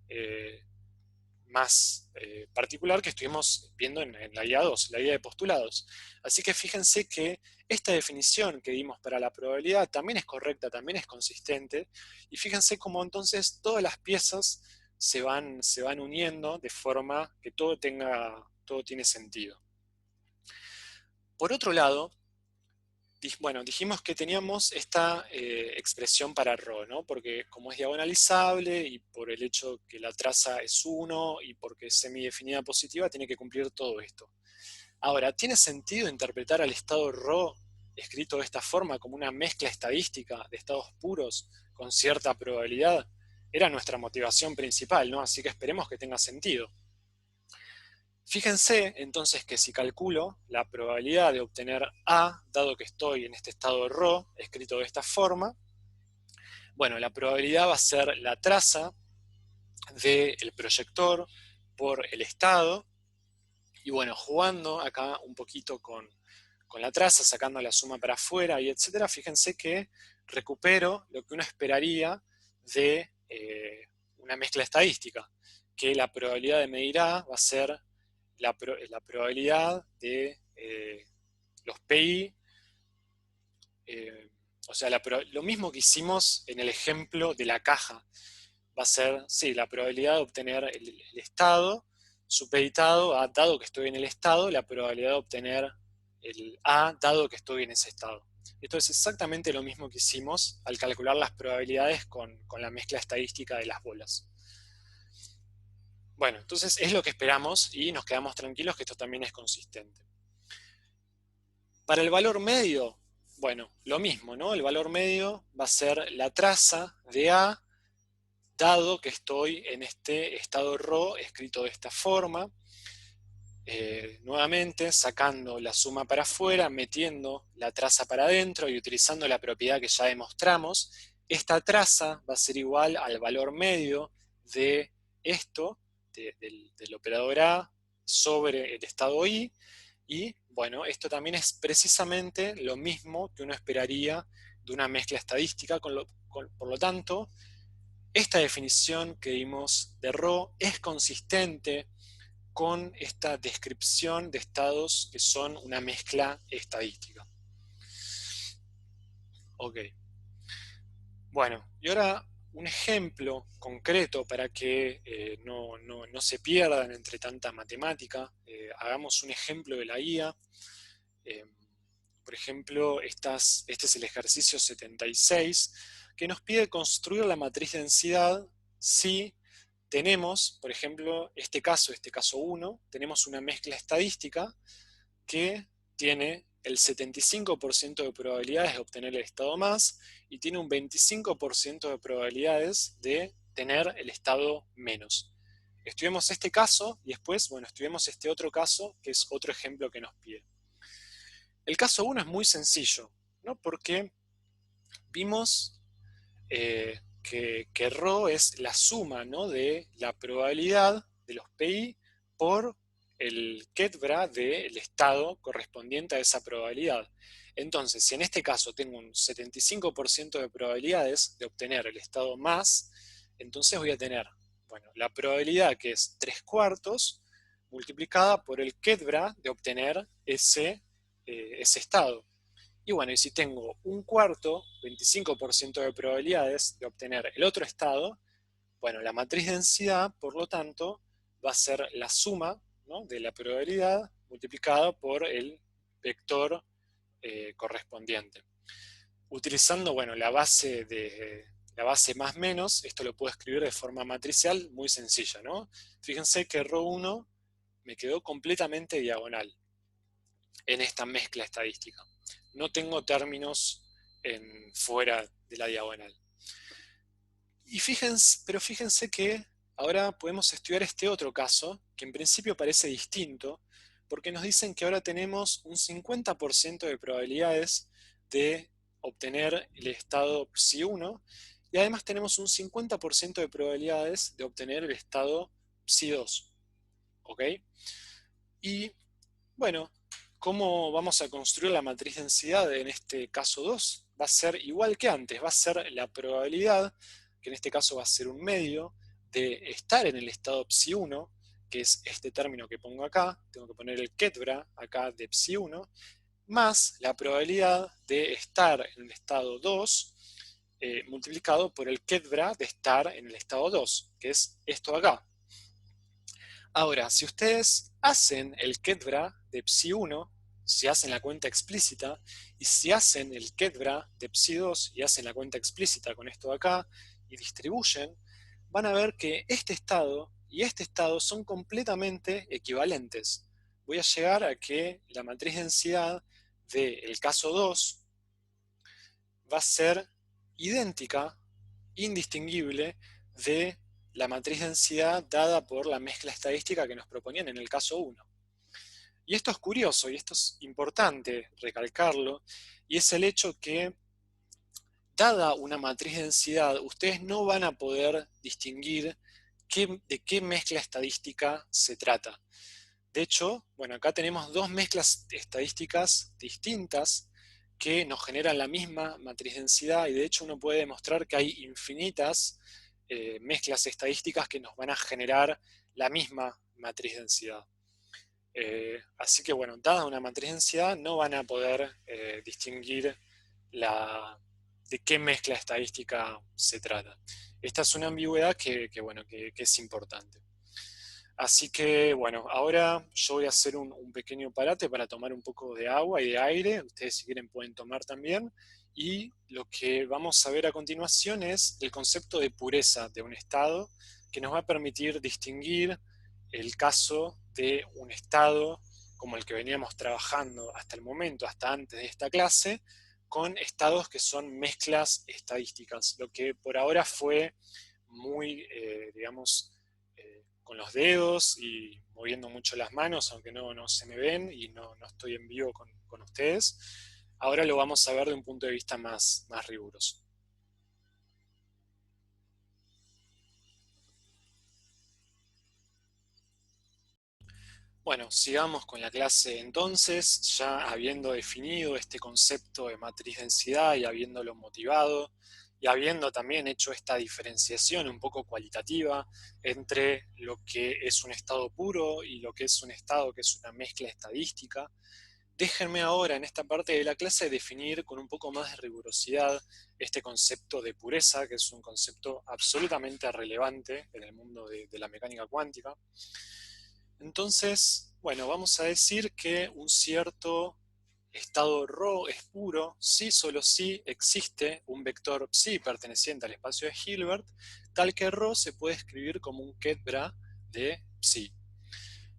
más particular que estuvimos viendo en la guía 2, la guía de postulados. Así que fíjense que esta definición que dimos para la probabilidad también es correcta, también es consistente, y fíjense cómo entonces todas las piezas se van uniendo de forma que todo tiene sentido. Por otro lado, bueno, dijimos que teníamos esta expresión para ρ, ¿no? Porque como es diagonalizable y por el hecho que la traza es 1 y porque es semidefinida positiva, tiene que cumplir todo esto. Ahora, ¿tiene sentido interpretar al estado ρ escrito de esta forma como una mezcla estadística de estados puros con cierta probabilidad? Era nuestra motivación principal, ¿no? Así que esperemos que tenga sentido. Fíjense entonces que si calculo la probabilidad de obtener A, dado que estoy en este estado ρ, escrito de esta forma, bueno, la probabilidad va a ser la traza del proyector por el estado, y bueno, jugando acá un poquito con la traza, sacando la suma para afuera y etcétera, fíjense que recupero lo que uno esperaría de una mezcla estadística, que la probabilidad de medir A va a ser la probabilidad de los PI, o sea, lo mismo que hicimos en el ejemplo de la caja, va a ser, sí, la probabilidad de obtener el estado supeditado a, dado que estoy en el estado, la probabilidad de obtener el A, dado que estoy en ese estado. Esto es exactamente lo mismo que hicimos al calcular las probabilidades con la mezcla estadística de las bolas. Bueno, entonces es lo que esperamos y nos quedamos tranquilos que esto también es consistente. Para el valor medio, bueno, lo mismo, ¿no? El valor medio va a ser la traza de A, dado que estoy en este estado ρ escrito de esta forma. nuevamente sacando la suma para afuera, metiendo la traza para adentro y utilizando la propiedad que ya demostramos, esta traza va a ser igual al valor medio de esto, del operador A sobre el estado I, y bueno, esto también es precisamente lo mismo que uno esperaría de una mezcla estadística, por lo tanto, esta definición que dimos de ρ es consistente con esta descripción de estados que son una mezcla estadística. Ok. Bueno, y ahora un ejemplo concreto para que no se pierdan entre tanta matemática. Hagamos un ejemplo de la guía. Eh, por ejemplo, este es el ejercicio 76, que nos pide construir la matriz densidad si tenemos, por ejemplo, este caso 1, tenemos una mezcla estadística que tiene el 75% de probabilidades de obtener el estado más y tiene un 25% de probabilidades de tener el estado menos. Estudiemos este caso y después, bueno, estudiemos este otro caso, que es otro ejemplo que nos pide. El caso 1 es muy sencillo, ¿no? Porque vimos que ρ es la suma, ¿no?, de la probabilidad de los PI por el quetvra del estado correspondiente a esa probabilidad. Entonces, si en este caso tengo un 75% de probabilidades de obtener el estado más, entonces voy a tener, bueno, la probabilidad que es 3/4 multiplicada por el quetvra de obtener ese estado. Y bueno, y si tengo 1/4, 25% de probabilidades de obtener el otro estado, bueno, la matriz densidad, por lo tanto, va a ser la suma, ¿no?, de la probabilidad multiplicada por el vector correspondiente. Utilizando, bueno, la base más menos, esto lo puedo escribir de forma matricial muy sencilla, ¿no? Fíjense que ρ1 me quedó completamente diagonal en esta mezcla estadística. No tengo términos fuera de la diagonal. Pero fíjense que ahora podemos estudiar este otro caso, que en principio parece distinto, porque nos dicen que ahora tenemos un 50% de probabilidades de obtener el estado psi1, y además tenemos un 50% de probabilidades de obtener el estado psi2. ¿Ok? Y bueno, ¿cómo vamos a construir la matriz densidad en este caso 2? Va a ser igual que antes, va a ser la probabilidad, que en este caso va a ser un medio, de estar en el estado psi1, que es este término que pongo acá, tengo que poner el quetvra acá de psi1, más la probabilidad de estar en el estado 2, multiplicado por el quetvra de estar en el estado 2, que es esto de acá. Ahora, si ustedes hacen el quetvra de psi1, si hacen la cuenta explícita, y si hacen el quetvra de psi2 y hacen la cuenta explícita con esto de acá, y distribuyen, van a ver que este estado y este estado son completamente equivalentes. Voy a llegar a que la matriz densidad del caso 2 va a ser idéntica, indistinguible, de la matriz densidad dada por la mezcla estadística que nos proponían en el caso 1. Y esto es curioso, y esto es importante recalcarlo, y es el hecho que, dada una matriz densidad, ustedes no van a poder distinguir de qué mezcla estadística se trata. De hecho, bueno, acá tenemos dos mezclas estadísticas distintas que nos generan la misma matriz densidad, y de hecho uno puede demostrar que hay infinitas mezclas estadísticas que nos van a generar la misma matriz densidad. Así que bueno, dada una matriz densidad, no van a poder distinguir de qué mezcla estadística se trata. Esta es una ambigüedad que es importante. Así que bueno, ahora yo voy a hacer un pequeño parate para tomar un poco de agua y de aire. Ustedes si quieren pueden tomar también. Y lo que vamos a ver a continuación es el concepto de pureza de un estado, que nos va a permitir distinguir el caso de un estado como el que veníamos trabajando hasta el momento, hasta antes de esta clase, con estados que son mezclas estadísticas, lo que por ahora fue muy, digamos, con los dedos y moviendo mucho las manos, aunque no se me ven y no estoy en vivo con ustedes. Ahora lo vamos a ver de un punto de vista más riguroso. Bueno, sigamos con la clase entonces, ya habiendo definido este concepto de matriz densidad y habiéndolo motivado, y habiendo también hecho esta diferenciación un poco cualitativa entre lo que es un estado puro y lo que es un estado que es una mezcla estadística. Déjenme ahora en esta parte de la clase definir con un poco más de rigurosidad este concepto de pureza, que es un concepto absolutamente relevante en el mundo de la mecánica cuántica. Entonces, bueno, vamos a decir que un cierto estado ρ es puro si solo si existe un vector psi perteneciente al espacio de Hilbert, tal que ρ se puede escribir como un Ket-Bra de psi.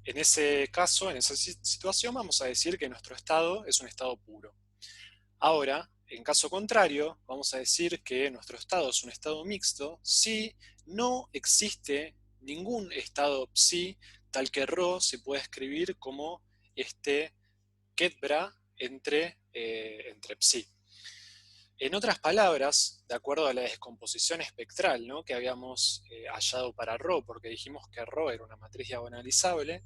En ese caso, en esa situación, vamos a decir que nuestro estado es un estado puro. Ahora, en caso contrario, vamos a decir que nuestro estado es un estado mixto si no existe ningún estado psi tal que ρ se puede escribir como este Ket-Bra entre psi. En otras palabras, de acuerdo a la descomposición espectral, ¿no?, que habíamos hallado para ρ, porque dijimos que ρ era una matriz diagonalizable,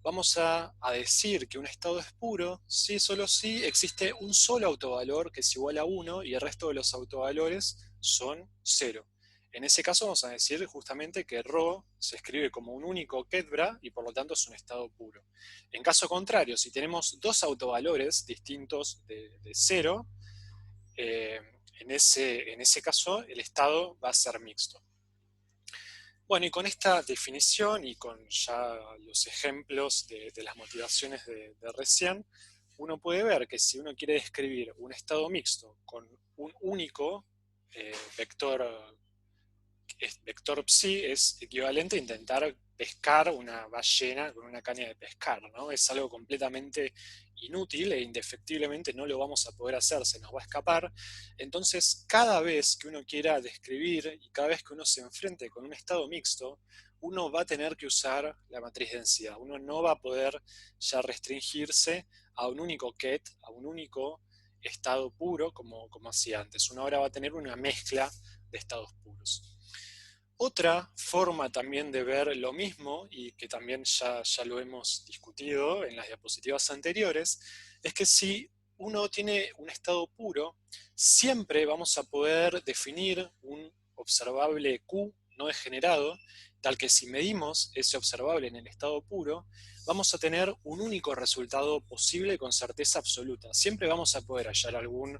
vamos a decir que un estado es puro si solo si existe un solo autovalor que es igual a 1 y el resto de los autovalores son 0. En ese caso vamos a decir justamente que ρ se escribe como un único Ket-Bra y por lo tanto es un estado puro. En caso contrario, si tenemos dos autovalores distintos de 0, en ese caso el estado va a ser mixto. Bueno, y con esta definición y con ya los ejemplos de las motivaciones de recién, uno puede ver que si uno quiere describir un estado mixto con un único vector psi, es equivalente a intentar pescar una ballena con una caña de pescar, ¿no? Es algo completamente inútil e indefectiblemente no lo vamos a poder hacer, se nos va a escapar. Entonces, cada vez que uno quiera describir y cada vez que uno se enfrente con un estado mixto, uno va a tener que usar la matriz densidad. Uno no va a poder ya restringirse a un único ket, a un único estado puro como hacía antes. Uno ahora va a tener una mezcla de estados puros. Otra forma también de ver lo mismo, y que también ya lo hemos discutido en las diapositivas anteriores, es que si uno tiene un estado puro, siempre vamos a poder definir un observable Q no degenerado, tal que si medimos ese observable en el estado puro, vamos a tener un único resultado posible con certeza absoluta. Siempre vamos a poder hallar algún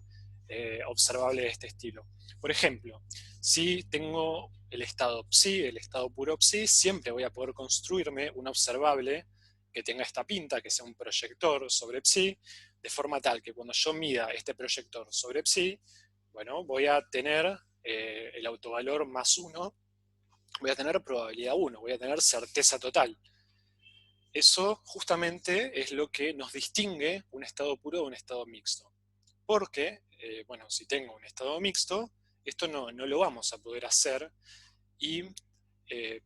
observable de este estilo. Por ejemplo, si tengo el estado psi, el estado puro psi, siempre voy a poder construirme un observable que tenga esta pinta, que sea un proyector sobre psi, de forma tal que cuando yo mida este proyector sobre psi, bueno, voy a tener el autovalor más 1, voy a tener probabilidad 1, voy a tener certeza total. Eso justamente es lo que nos distingue un estado puro de un estado mixto. Porque, bueno, si tengo un estado mixto, esto no lo vamos a poder hacer y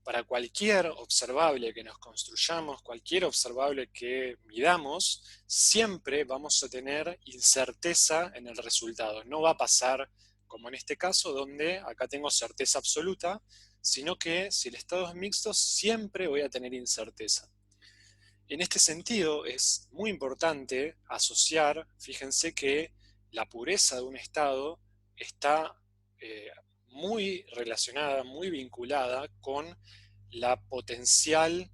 para cualquier observable que nos construyamos, cualquier observable que midamos, siempre vamos a tener incerteza en el resultado. No va a pasar como en este caso, donde acá tengo certeza absoluta, sino que si el estado es mixto, siempre voy a tener incerteza. En este sentido, es muy importante asociar, fíjense que la pureza de un estado está muy relacionada, muy vinculada con la potencial,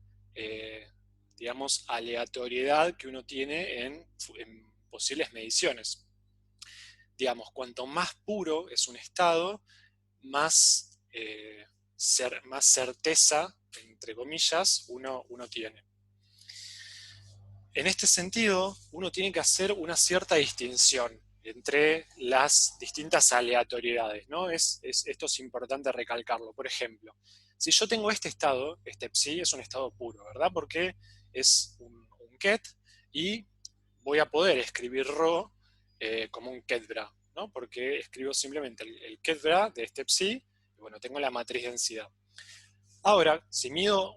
digamos, aleatoriedad que uno tiene en posibles mediciones. Digamos, cuanto más puro es un estado, más, más certeza, entre comillas, uno tiene. En este sentido, uno tiene que hacer una cierta distinción entre las distintas aleatoriedades, ¿no? Esto es importante recalcarlo. Por ejemplo, si yo tengo este estado, este psi es un estado puro, ¿verdad? Porque es un ket y voy a poder escribir ρ como un ket-bra, ¿no? Porque escribo simplemente ket-bra de este psi y bueno, tengo la matriz densidad. Ahora, si mido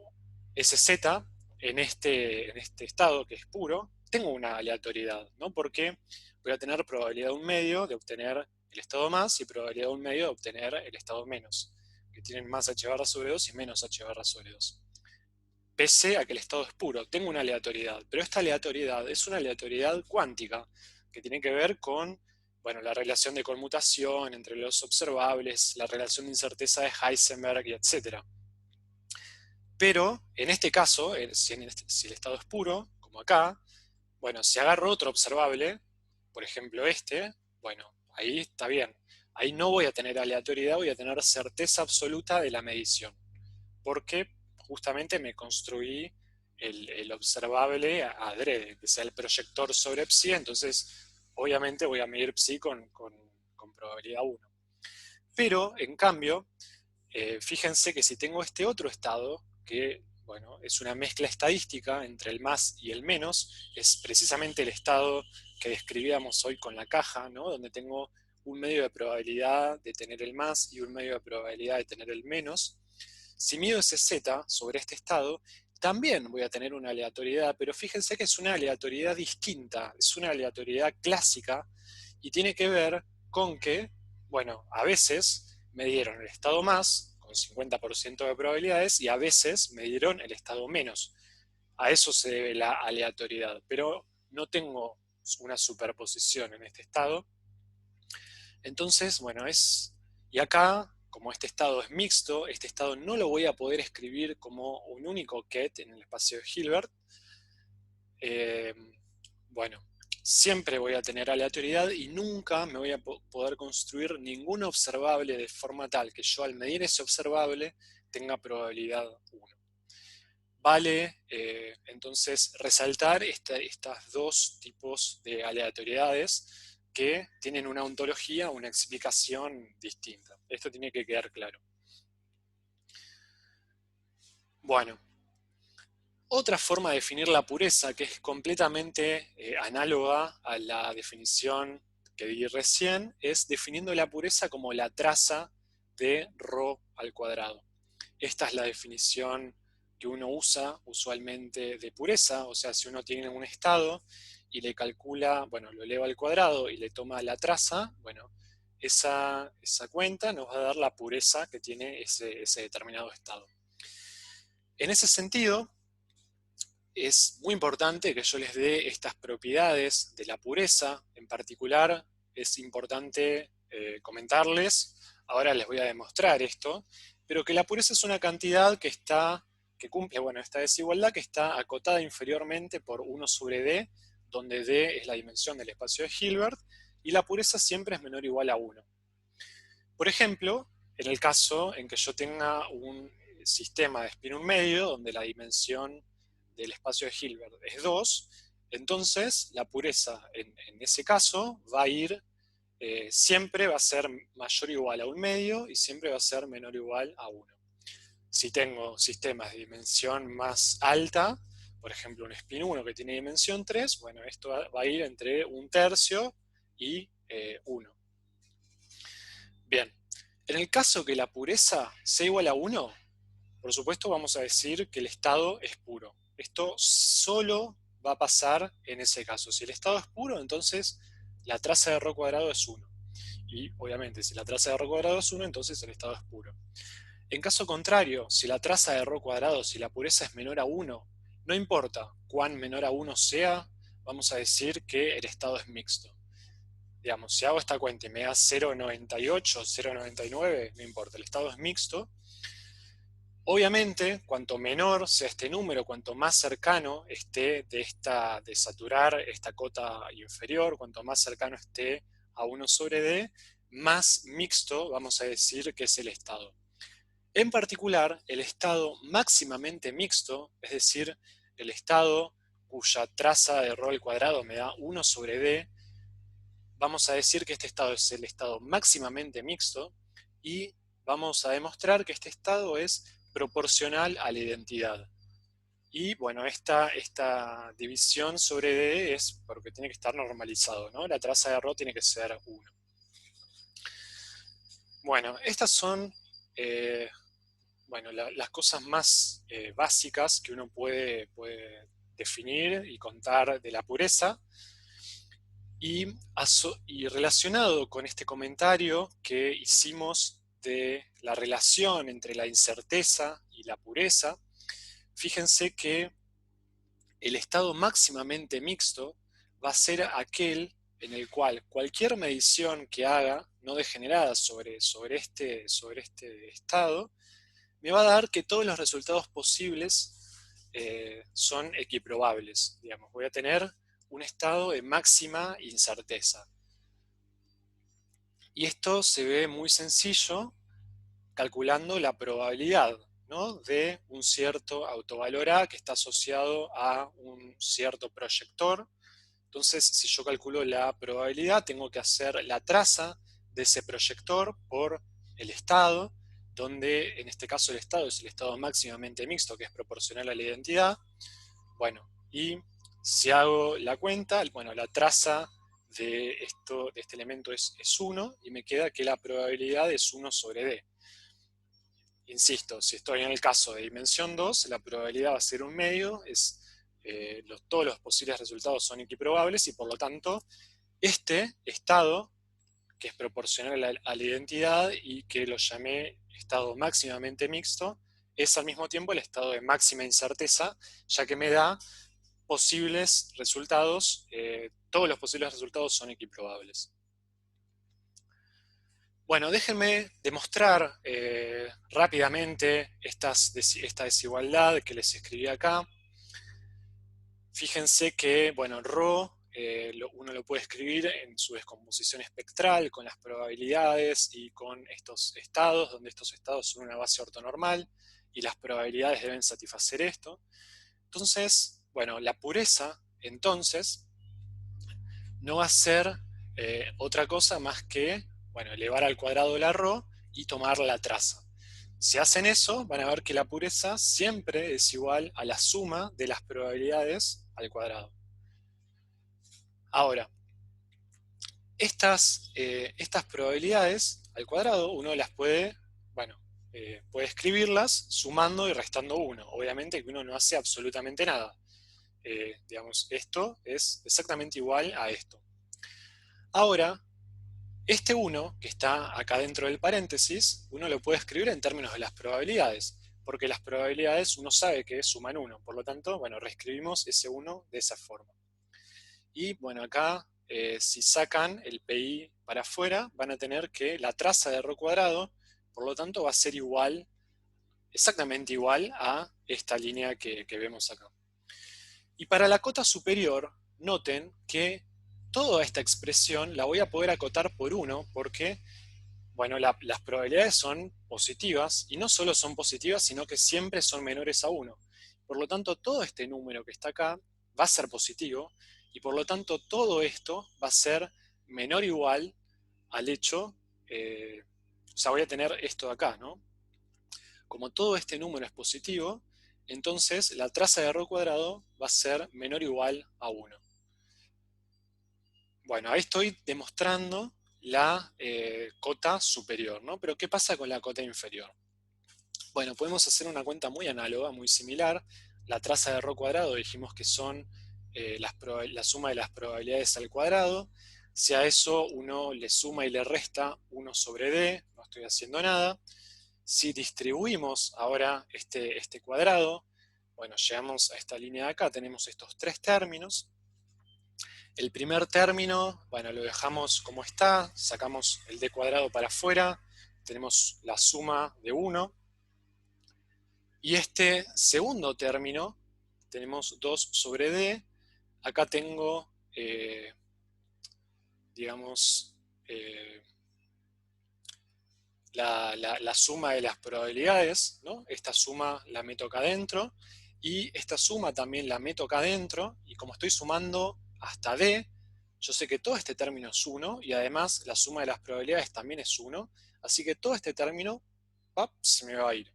SZ, en este estado que es puro, tengo una aleatoriedad, ¿no? Porque voy a tener probabilidad 1/2 de obtener el estado más y probabilidad 1/2 de obtener el estado menos, que tienen más h barra sobre 2 y menos h barra sobre 2. Pese a que el estado es puro, tengo una aleatoriedad, pero esta aleatoriedad es una aleatoriedad cuántica, que tiene que ver con, bueno, la relación de conmutación entre los observables, la relación de incerteza de Heisenberg, y etc. Pero en este caso, si el estado es puro, como acá, bueno, si agarro otro observable, por ejemplo este, bueno, ahí está bien. Ahí no voy a tener aleatoriedad, voy a tener certeza absoluta de la medición, porque justamente me construí el observable adrede, que sea el proyector sobre psi, entonces obviamente voy a medir psi con probabilidad 1. Pero, en cambio, fíjense que si tengo este otro estado, que bueno, es una mezcla estadística entre el más y el menos, es precisamente el estado que describíamos hoy con la caja, ¿no? Donde tengo un medio de probabilidad de tener el más y un medio de probabilidad de tener el menos. Si mido ese z sobre este estado, también voy a tener una aleatoriedad, pero fíjense que es una aleatoriedad distinta, es una aleatoriedad clásica y tiene que ver con que, bueno, a veces me dieron el estado más, con 50% de probabilidades, y a veces me dieron el estado menos. A eso se debe la aleatoriedad, pero no tengo una superposición en este estado. Entonces, bueno, y acá, como este estado es mixto, este estado no lo voy a poder escribir como un único ket en el espacio de Hilbert. Eh, bueno, siempre voy a tener aleatoriedad y nunca me voy a poder construir ningún observable de forma tal que yo al medir ese observable tenga probabilidad 1. Vale, entonces, resaltar estas dos tipos de aleatoriedades que tienen una ontología, una explicación distinta. Esto tiene que quedar claro. Bueno, otra forma de definir la pureza, que es completamente análoga a la definición que di recién, es definiendo la pureza como la traza de ρ al cuadrado. Esta es la definición que uno usa usualmente de pureza, o sea, si uno tiene un estado y le calcula, bueno, lo eleva al cuadrado y le toma la traza, bueno, esa cuenta nos va a dar la pureza que tiene ese determinado estado. En ese sentido, es muy importante que yo les dé estas propiedades de la pureza. En particular, es importante comentarles, ahora les voy a demostrar esto, pero que la pureza es una cantidad que cumple, bueno, esta desigualdad que está acotada inferiormente por 1 sobre d, donde d es la dimensión del espacio de Hilbert, y la pureza siempre es menor o igual a 1. Por ejemplo, en el caso en que yo tenga un sistema de spin 1/2, donde la dimensión del espacio de Hilbert es 2, entonces la pureza en ese caso va a ir, siempre va a ser mayor o igual a 1/2 y siempre va a ser menor o igual a 1. Si tengo sistemas de dimensión más alta, por ejemplo un spin 1 que tiene dimensión 3, bueno, esto va a ir entre 1/3 y 1. Bien, en el caso que la pureza sea igual a 1, por supuesto vamos a decir que el estado es puro. Esto solo va a pasar en ese caso. Si el estado es puro, entonces la traza de ρ cuadrado es 1. Y obviamente, si la traza de ρ cuadrado es 1, entonces el estado es puro. En caso contrario, si la traza de ρ cuadrado, si la pureza es menor a 1, no importa cuán menor a 1 sea, vamos a decir que el estado es mixto. Digamos, si hago esta cuenta y me da 0,98, 0,99, no importa, el estado es mixto. Obviamente, cuanto menor sea este número, cuanto más cercano esté de saturar esta cota inferior, cuanto más cercano esté a 1 sobre d, más mixto vamos a decir que es el estado. En particular, el estado máximamente mixto, es decir, el estado cuya traza de ρ al cuadrado me da 1 sobre d, vamos a decir que este estado es el estado máximamente mixto y vamos a demostrar que este estado es proporcional a la identidad. Y bueno, esta división sobre D es porque tiene que estar normalizado, ¿no? La traza de ρ tiene que ser 1. Bueno, estas son bueno, las cosas más básicas que uno puede definir y contar de la pureza. Y relacionado con este comentario que hicimos de la relación entre la incerteza y la pureza, fíjense que el estado máximamente mixto va a ser aquel en el cual cualquier medición que haga no degenerada sobre este estado me va a dar que todos los resultados posibles son equiprobables. Digamos, voy a tener un estado de máxima incerteza. Y esto se ve muy sencillo calculando la probabilidad, ¿no?, de un cierto autovalor A que está asociado a un cierto proyector. Entonces, si yo calculo la probabilidad, tengo que hacer la traza de ese proyector por el estado, donde en este caso el estado es el estado máximamente mixto, que es proporcional a la identidad. Bueno, y si hago la cuenta, bueno, la traza de este elemento es 1, y me queda que la probabilidad es 1 sobre D. Insisto, si estoy en el caso de dimensión 2, la probabilidad va a ser un medio, todos los posibles resultados son equiprobables, y por lo tanto, este estado, que es proporcional a la identidad y que lo llamé estado máximamente mixto, es al mismo tiempo el estado de máxima incerteza, ya que me da posibles resultados, todos los posibles resultados son equiprobables. Bueno, déjenme demostrar rápidamente esta desigualdad que les escribí acá. Fíjense que, bueno, ρ uno lo puede escribir en su descomposición espectral, con las probabilidades y con estos estados, donde estos estados son una base ortonormal, y las probabilidades deben satisfacer esto. Entonces, bueno, la pureza, entonces, no va a ser otra cosa más que, bueno, elevar al cuadrado la ρ y tomar la traza. Si hacen eso, van a ver que la pureza siempre es igual a la suma de las probabilidades al cuadrado. Ahora, estas probabilidades al cuadrado uno las puede, bueno, puede escribirlas sumando y restando 1. Obviamente que uno no hace absolutamente nada. Digamos, esto es exactamente igual a esto. Ahora, este 1, que está acá dentro del paréntesis, uno lo puede escribir en términos de las probabilidades, porque las probabilidades uno sabe que suman 1, por lo tanto, bueno, reescribimos ese 1 de esa forma. Y bueno, acá, si sacan el PI para afuera, van a tener que la traza de ρ cuadrado, por lo tanto, va a ser igual, exactamente igual a esta línea que vemos acá. Y para la cota superior, noten que toda esta expresión la voy a poder acotar por 1, porque, bueno, las probabilidades son positivas, y no solo son positivas, sino que siempre son menores a 1. Por lo tanto, todo este número que está acá va a ser positivo, y por lo tanto todo esto va a ser menor o igual al hecho, o sea, voy a tener esto de acá, ¿no? Como todo este número es positivo, entonces la traza de ρ cuadrado va a ser menor o igual a 1. Bueno, ahí estoy demostrando la cota superior, ¿no? Pero ¿qué pasa con la cota inferior? Bueno, podemos hacer una cuenta muy análoga, muy similar. La traza de ρ cuadrado dijimos que son la suma de las probabilidades al cuadrado. Si a eso uno le suma y le resta 1 sobre d, no estoy haciendo nada. Si distribuimos ahora este cuadrado, bueno, llegamos a esta línea de acá, tenemos estos tres términos. El primer término, bueno, lo dejamos como está, sacamos el d cuadrado para afuera, tenemos la suma de 1. Y este segundo término, tenemos 2 sobre d. Acá tengo, digamos, la suma de las probabilidades, ¿no? Esta suma la meto acá adentro, y esta suma también la meto acá adentro, y como estoy sumando hasta d, yo sé que todo este término es 1, y además la suma de las probabilidades también es 1, así que todo este término se me va a ir.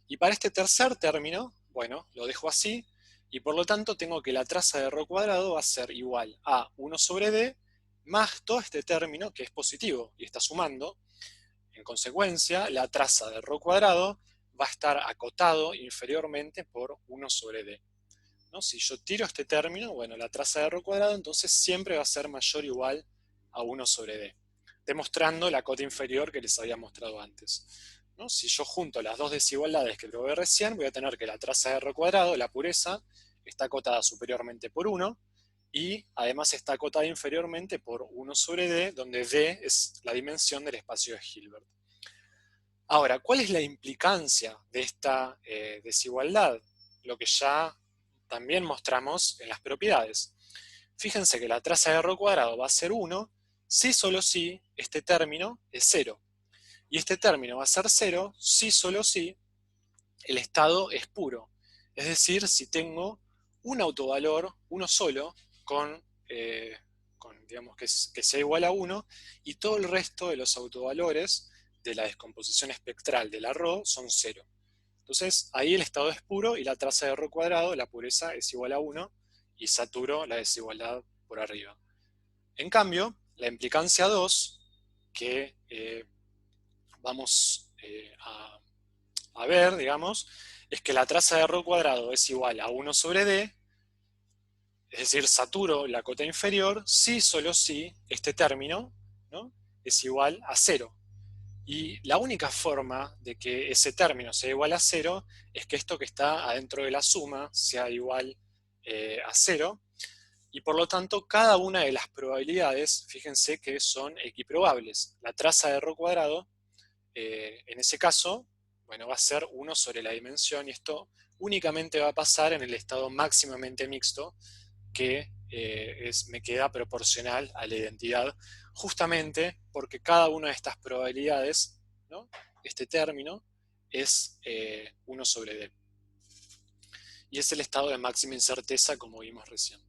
Y para este tercer término, bueno, lo dejo así, y por lo tanto tengo que la traza de ρ cuadrado va a ser igual a 1 sobre d, más todo este término que es positivo y está sumando. En consecuencia, la traza de ρ cuadrado va a estar acotado inferiormente por 1 sobre D, ¿no? Si yo tiro este término, bueno, la traza de ρ cuadrado entonces siempre va a ser mayor o igual a 1 sobre D, demostrando la cota inferior que les había mostrado antes, ¿no? Si yo junto las dos desigualdades que probé recién, voy a tener que la traza de ρ cuadrado, la pureza, está acotada superiormente por 1, y además está acotada inferiormente por 1 sobre D, donde D es la dimensión del espacio de Hilbert. Ahora, ¿cuál es la implicancia de esta desigualdad? Lo que ya también mostramos en las propiedades. Fíjense que la traza de ρ cuadrado va a ser 1 si solo si este término es 0. Y este término va a ser 0 si solo si el estado es puro. Es decir, si tengo un autovalor, uno solo, digamos que sea igual a 1, y todo el resto de los autovalores de la descomposición espectral de la ρ son 0. Entonces, ahí el estado es puro y la traza de ρ cuadrado, la pureza, es igual a 1 y saturo la desigualdad por arriba. En cambio, la implicancia 2, que vamos a ver, digamos, es que la traza de ρ cuadrado es igual a 1 sobre D, es decir, saturo la cota inferior, si solo si este término, ¿no?, es igual a 0. Y la única forma de que ese término sea igual a 0 es que esto que está adentro de la suma sea igual a 0, y por lo tanto cada una de las probabilidades, fíjense que son equiprobables. La traza de ρ cuadrado, en ese caso, bueno, va a ser 1 sobre la dimensión, y esto únicamente va a pasar en el estado máximamente mixto, que me queda proporcional a la identidad, justamente porque cada una de estas probabilidades, ¿no?, este término, es 1 sobre D. Y es el estado de máxima incerteza, como vimos recién.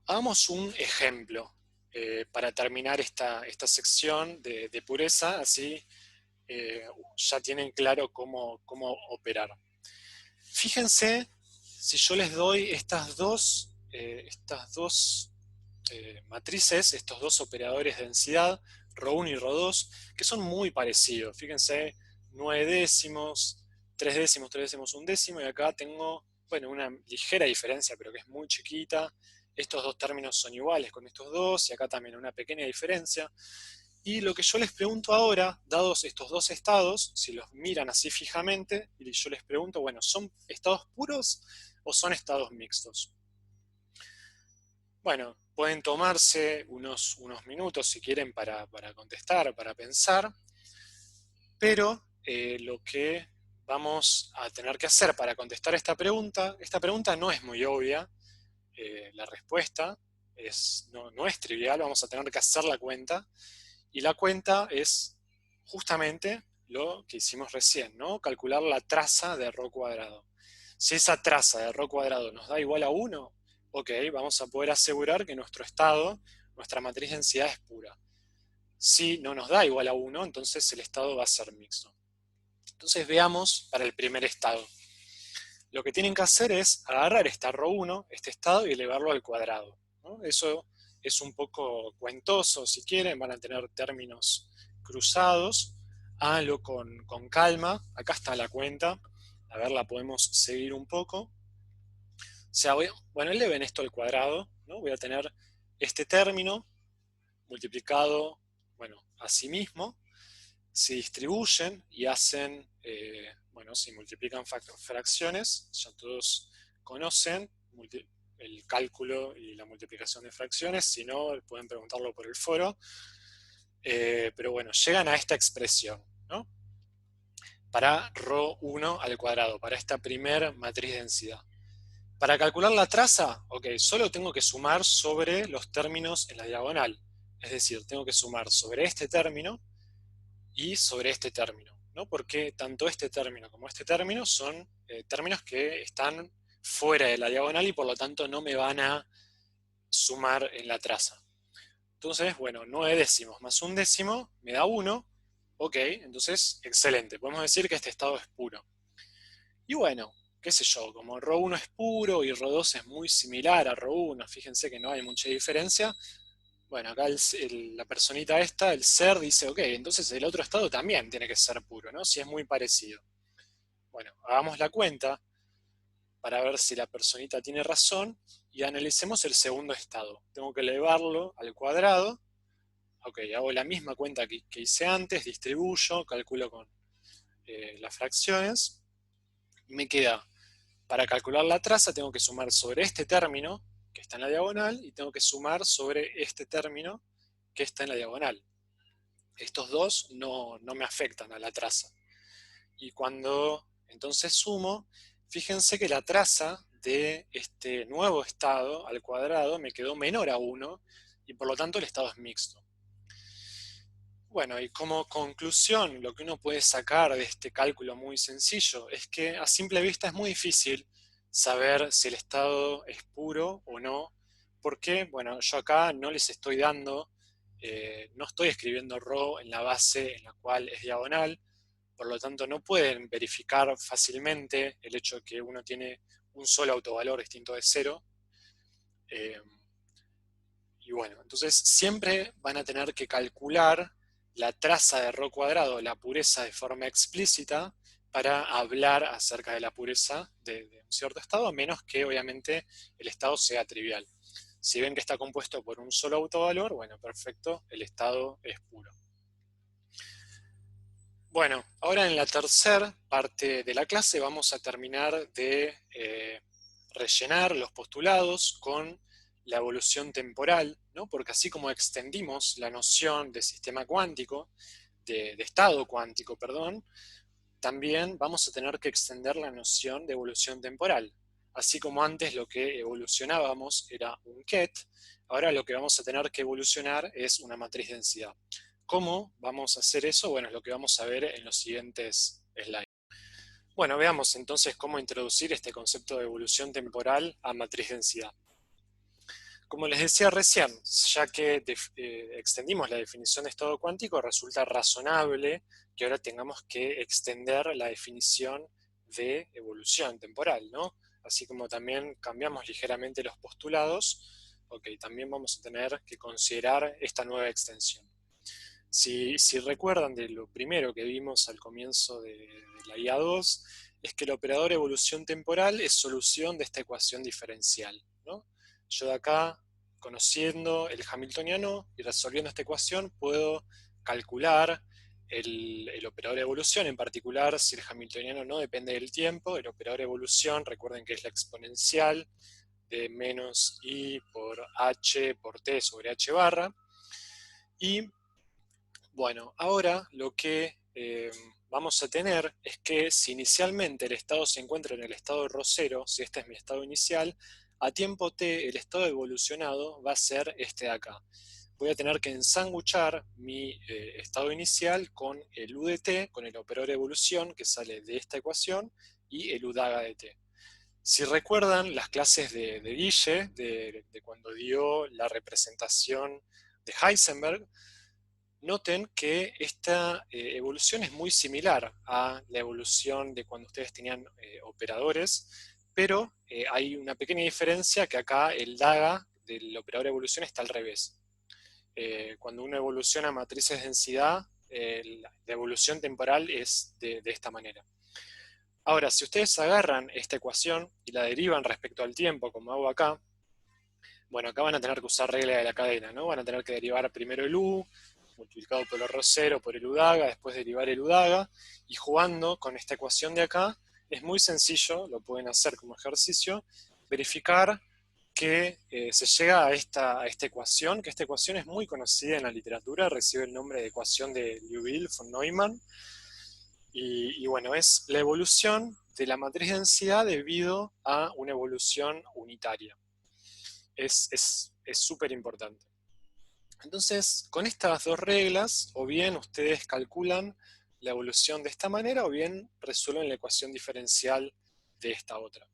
Hagamos un ejemplo para terminar esta sección de pureza, así ya tienen claro cómo operar. Fíjense si yo les doy estas dos matrices, estos dos operadores de densidad, ρ1 y ρ2, que son muy parecidos. Fíjense, 9 décimos, 3 décimos, 3 décimos, 1 décimo, y acá tengo, bueno, una ligera diferencia, pero que es muy chiquita. Estos dos términos son iguales con estos dos, y acá también una pequeña diferencia. Y lo que yo les pregunto ahora, dados estos dos estados, si los miran así fijamente, y yo les pregunto, bueno, ¿son estados puros o son estados mixtos? Bueno, pueden tomarse unos minutos si quieren para contestar, para pensar, pero lo que vamos a tener que hacer para contestar esta pregunta no es muy obvia, la respuesta no es trivial, vamos a tener que hacer la cuenta, y la cuenta es justamente lo que hicimos recién, ¿no?, calcular la traza de ρ cuadrado. Si esa traza de ρ cuadrado nos da igual a 1, ok, vamos a poder asegurar que nuestro estado, nuestra matriz de densidad es pura. Si no nos da igual a 1, entonces el estado va a ser mixto. Entonces veamos para el primer estado. Lo que tienen que hacer es agarrar esta ρ1, este estado, y elevarlo al cuadrado, ¿no? Eso es un poco cuentoso, si quieren, van a tener términos cruzados. Háganlo con calma. Acá está la cuenta. A ver, la podemos seguir un poco. O sea, bueno, eleven esto al cuadrado, ¿no? Voy a tener este término multiplicado, bueno, a sí mismo. Se distribuyen y hacen, bueno, si multiplican fracciones, ya todos conocen el cálculo y la multiplicación de fracciones, si no, pueden preguntarlo por el foro. Pero bueno, llegan a esta expresión, ¿no?, para ρ1 al cuadrado, para esta primer matriz de densidad. Para calcular la traza, ok, solo tengo que sumar sobre los términos en la diagonal. Es decir, tengo que sumar sobre este término y sobre este término, ¿no?, porque tanto este término como este término son términos que están fuera de la diagonal y por lo tanto no me van a sumar en la traza. Entonces, bueno, 9 décimos más 1 décimo me da 1, ok, entonces excelente, podemos decir que este estado es puro. Y bueno, qué sé yo, como ρ1 es puro y ρ2 es muy similar a ρ1, fíjense que no hay mucha diferencia, Bueno, acá la personita esta, el ser, dice, ok, entonces el otro estado también tiene que ser puro, ¿no? Si es muy parecido. Bueno, hagamos la cuenta para ver si la personita tiene razón y analicemos el segundo estado. Tengo que elevarlo al cuadrado. Ok, hago la misma cuenta que hice antes, distribuyo, calculo con las fracciones. Y me queda, para calcular la traza, tengo que sumar sobre este término, que está en la diagonal, y tengo que sumar sobre este término, que está en la diagonal. Estos dos no me afectan a la traza. Y cuando entonces sumo, fíjense que la traza de este nuevo estado al cuadrado me quedó menor a 1 y por lo tanto el estado es mixto. Bueno, y como conclusión, lo que uno puede sacar de este cálculo muy sencillo es que a simple vista es muy difícil saber si el estado es puro o no, porque, bueno, yo acá no les estoy dando, no estoy escribiendo ρ en la base en la cual es diagonal, por lo tanto no pueden verificar fácilmente el hecho de que uno tiene un solo autovalor distinto de cero. Eh, y bueno, entonces siempre van a tener que calcular la traza de ρ cuadrado, la pureza de forma explícita, para hablar acerca de la pureza de un cierto estado, a menos que obviamente el estado sea trivial. Si ven que está compuesto por un solo autovalor, bueno, perfecto, el estado es puro. Bueno, ahora en la tercera parte de la clase vamos a terminar de rellenar los postulados con la evolución temporal, ¿no? Porque así como extendimos la noción de sistema cuántico, de estado cuántico, perdón, también vamos a tener que extender la noción de evolución temporal. Así como antes lo que evolucionábamos era un ket, ahora lo que vamos a tener que evolucionar es una matriz densidad. ¿Cómo vamos a hacer eso? Bueno, es lo que vamos a ver en los siguientes slides. Bueno, veamos entonces cómo introducir este concepto de evolución temporal a matriz densidad. Como les decía recién, ya que extendimos la definición de estado cuántico, resulta razonable que ahora tengamos que extender la definición de evolución temporal, ¿no? Así como también cambiamos ligeramente los postulados, ok, también vamos a tener que considerar esta nueva extensión. Si recuerdan de lo primero que vimos al comienzo de la IA2, es que el operador evolución temporal es solución de esta ecuación diferencial, ¿no? Yo de acá, conociendo el hamiltoniano y resolviendo esta ecuación, puedo calcular el operador evolución, en particular si el hamiltoniano no depende del tiempo. El operador evolución, recuerden que es la exponencial de menos i por h por t sobre h barra. Y bueno, ahora lo que vamos a tener es que si inicialmente el estado se encuentra en el estado de ρ0, si este es mi estado inicial, a tiempo t el estado evolucionado va a ser este de acá. Voy a tener que ensanguchar mi estado inicial con el u de t, con el operador de evolución que sale de esta ecuación, y el udaga de t. Si recuerdan las clases de Guille, de cuando dio la representación de Heisenberg, noten que esta evolución es muy similar a la evolución de cuando ustedes tenían operadores, pero hay una pequeña diferencia, que acá el DAGA del operador de evolución está al revés. Cuando uno evoluciona matrices de densidad, la evolución temporal es de esta manera. Ahora, si ustedes agarran esta ecuación y la derivan respecto al tiempo, como hago acá, bueno, acá van a tener que usar regla de la cadena, ¿no? Van a tener que derivar primero el u, multiplicado por el ρ0 por el udaga, después derivar el udaga, y jugando con esta ecuación de acá, es muy sencillo, lo pueden hacer como ejercicio, verificar que se llega a esta ecuación, que esta ecuación es muy conocida en la literatura, recibe el nombre de ecuación de Liouville von Neumann, y bueno, es la evolución de la matriz de densidad debido a una evolución unitaria. Es súper importante. Entonces, con estas dos reglas, o bien ustedes calculan la evolución de esta manera, o bien resuelven la ecuación diferencial de esta otra.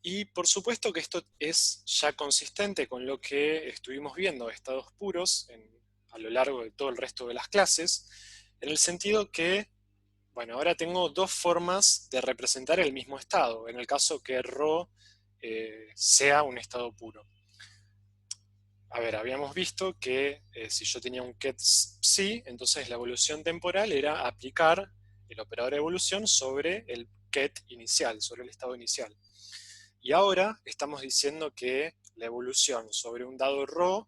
Y por supuesto que esto es ya consistente con lo que estuvimos viendo de estados puros a lo largo de todo el resto de las clases, en el sentido que, bueno, ahora tengo dos formas de representar el mismo estado, en el caso que ρ sea un estado puro. a ver, habíamos visto que si yo tenía un ket psi, entonces la evolución temporal era aplicar el operador de evolución sobre el ket inicial, sobre el estado inicial. Y ahora estamos diciendo que la evolución sobre un dado ρ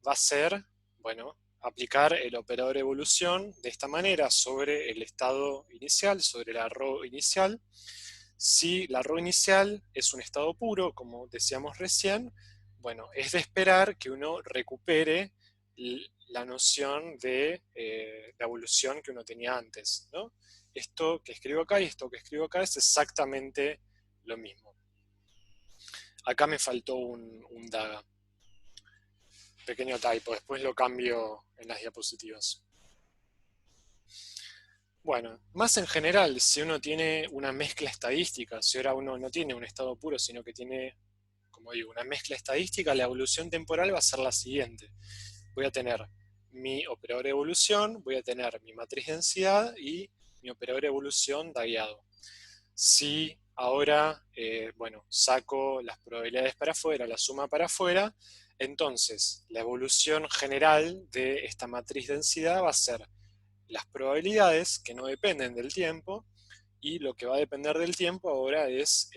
va a ser, bueno, aplicar el operador de evolución de esta manera sobre el estado inicial, sobre la ρ inicial. Si la ρ inicial es un estado puro, como decíamos recién, bueno, es de esperar que uno recupere la noción de la evolución que uno tenía antes, ¿no? Esto que escribo acá y esto que escribo acá es exactamente lo mismo. Acá me faltó un DAGA. Pequeño typo, después lo cambio en las diapositivas. Bueno, más en general, si uno tiene una mezcla estadística, si ahora uno no tiene un estado puro, sino que tiene, como digo, una mezcla estadística, la evolución temporal va a ser la siguiente. Voy a tener mi operador de evolución, voy a tener mi matriz de densidad y mi operador de evolución dagueado. Si ahora, bueno, saco las probabilidades para afuera, la suma para afuera, entonces la evolución general de esta matriz de densidad va a ser las probabilidades que no dependen del tiempo, y lo que va a depender del tiempo ahora es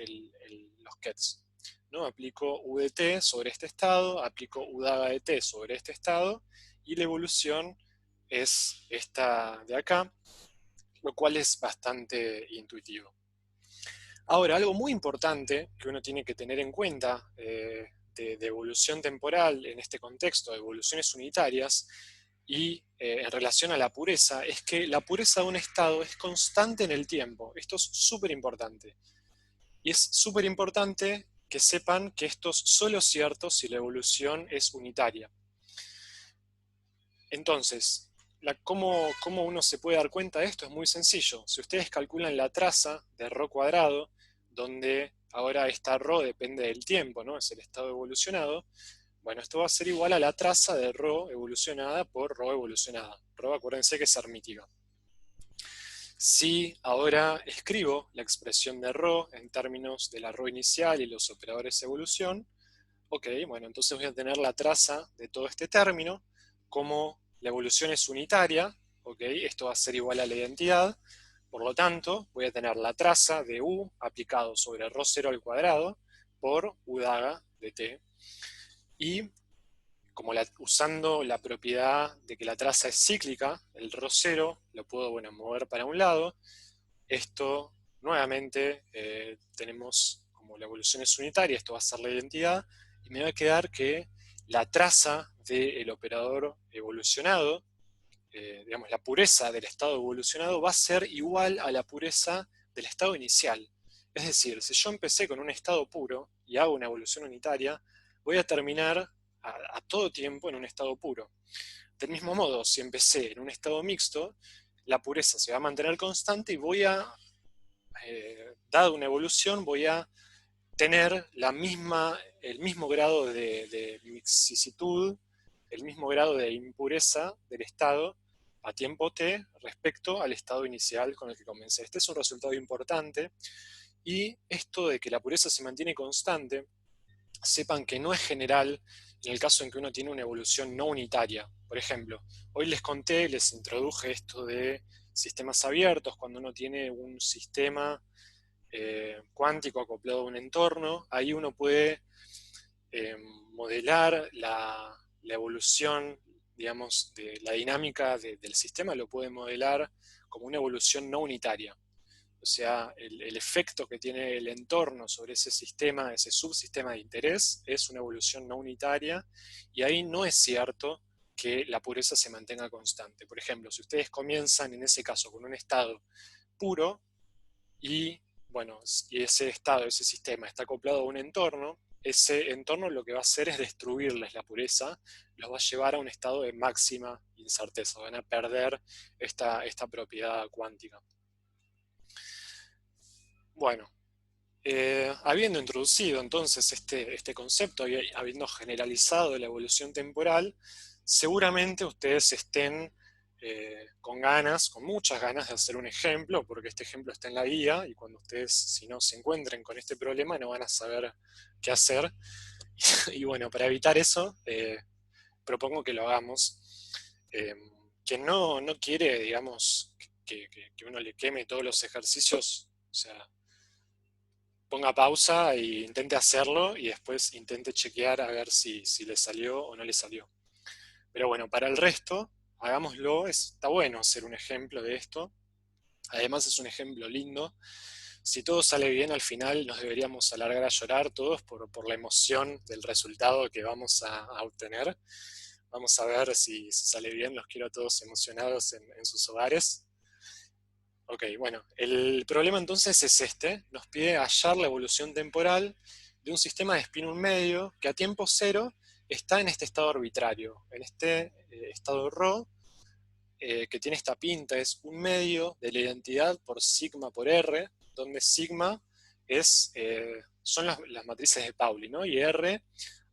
los kets. ¿No? Aplico U de t sobre este estado, aplico U daga de t sobre este estado, y la evolución es esta de acá, lo cual es bastante intuitivo. Ahora, algo muy importante que uno tiene que tener en cuenta de evolución temporal en este contexto, de evoluciones unitarias, y en relación a la pureza, es que la pureza de un estado es constante en el tiempo. Esto es súper importante. Y es súper importante que sepan que esto es solo cierto si la evolución es unitaria. Entonces, ¿cómo uno se puede dar cuenta de esto? Es muy sencillo. Si ustedes calculan la traza de ρ cuadrado, donde ahora esta ρ depende del tiempo, ¿no? Es el estado evolucionado. Bueno, esto va a ser igual a la traza de ρ evolucionada por ρ evolucionada. ρ, acuérdense que es hermítica. Si ahora escribo la expresión de ρ en términos de la ρ inicial y los operadores de evolución, ok, bueno, entonces voy a tener la traza de todo este término. Como la evolución es unitaria, ok, esto va a ser igual a la identidad. Por lo tanto, voy a tener la traza de u aplicado sobre ρ0 al cuadrado por u daga de t. Y como usando la propiedad de que la traza es cíclica, el ρ0 lo puedo, bueno, mover para un lado. Esto, nuevamente, tenemos como la evolución es unitaria, esto va a ser la identidad, y me va a quedar que la traza del operador evolucionado, digamos, la pureza del estado evolucionado va a ser igual a la pureza del estado inicial. Es decir, si yo empecé con un estado puro y hago una evolución unitaria, voy a terminar a todo tiempo en un estado puro. Del mismo modo, si empecé en un estado mixto, la pureza se va a mantener constante y voy a, dada una evolución, voy a tener el mismo grado de mixicitud, el mismo grado de impureza del estado a tiempo t respecto al estado inicial con el que comencé. Este es un resultado importante, y esto de que la pureza se mantiene constante, sepan que no es general en el caso en que uno tiene una evolución no unitaria. Por ejemplo, hoy les introduje esto de sistemas abiertos, cuando uno tiene un sistema cuántico acoplado a un entorno, ahí uno puede modelar la evolución, digamos, de la dinámica del sistema, lo puede modelar como una evolución no unitaria. O sea, el efecto que tiene el entorno sobre ese sistema, ese subsistema de interés, es una evolución no unitaria, y ahí no es cierto que la pureza se mantenga constante. Por ejemplo, si ustedes comienzan en ese caso con un estado puro, y bueno, y ese estado, ese sistema está acoplado a un entorno, ese entorno lo que va a hacer es destruirles la pureza, los va a llevar a un estado de máxima incerteza, van a perder esta propiedad cuántica. Bueno, habiendo introducido entonces este concepto y habiendo generalizado la evolución temporal, seguramente ustedes estén con muchas ganas de hacer un ejemplo, porque este ejemplo está en la guía, y cuando ustedes, si no se encuentren con este problema, no van a saber qué hacer. Y bueno, para evitar eso, propongo que lo hagamos. Quien no quiere, digamos, que uno le queme todos los ejercicios, o sea, ponga pausa e intente hacerlo y después intente chequear a ver si le salió o no le salió. Pero bueno, para el resto, hagámoslo, está bueno ser un ejemplo de esto. Además es un ejemplo lindo. Si todo sale bien al final nos deberíamos alargar a llorar todos por la emoción del resultado que vamos a obtener. Vamos a ver si sale bien, los quiero a todos emocionados en sus hogares. Ok, bueno, el problema entonces es este. Nos pide hallar la evolución temporal de un sistema de spin 1 medio que a tiempo cero está en este estado arbitrario, en este estado ρ, que tiene esta pinta, es un medio de la identidad por sigma por R, donde sigma son las matrices de Pauli, ¿no? Y R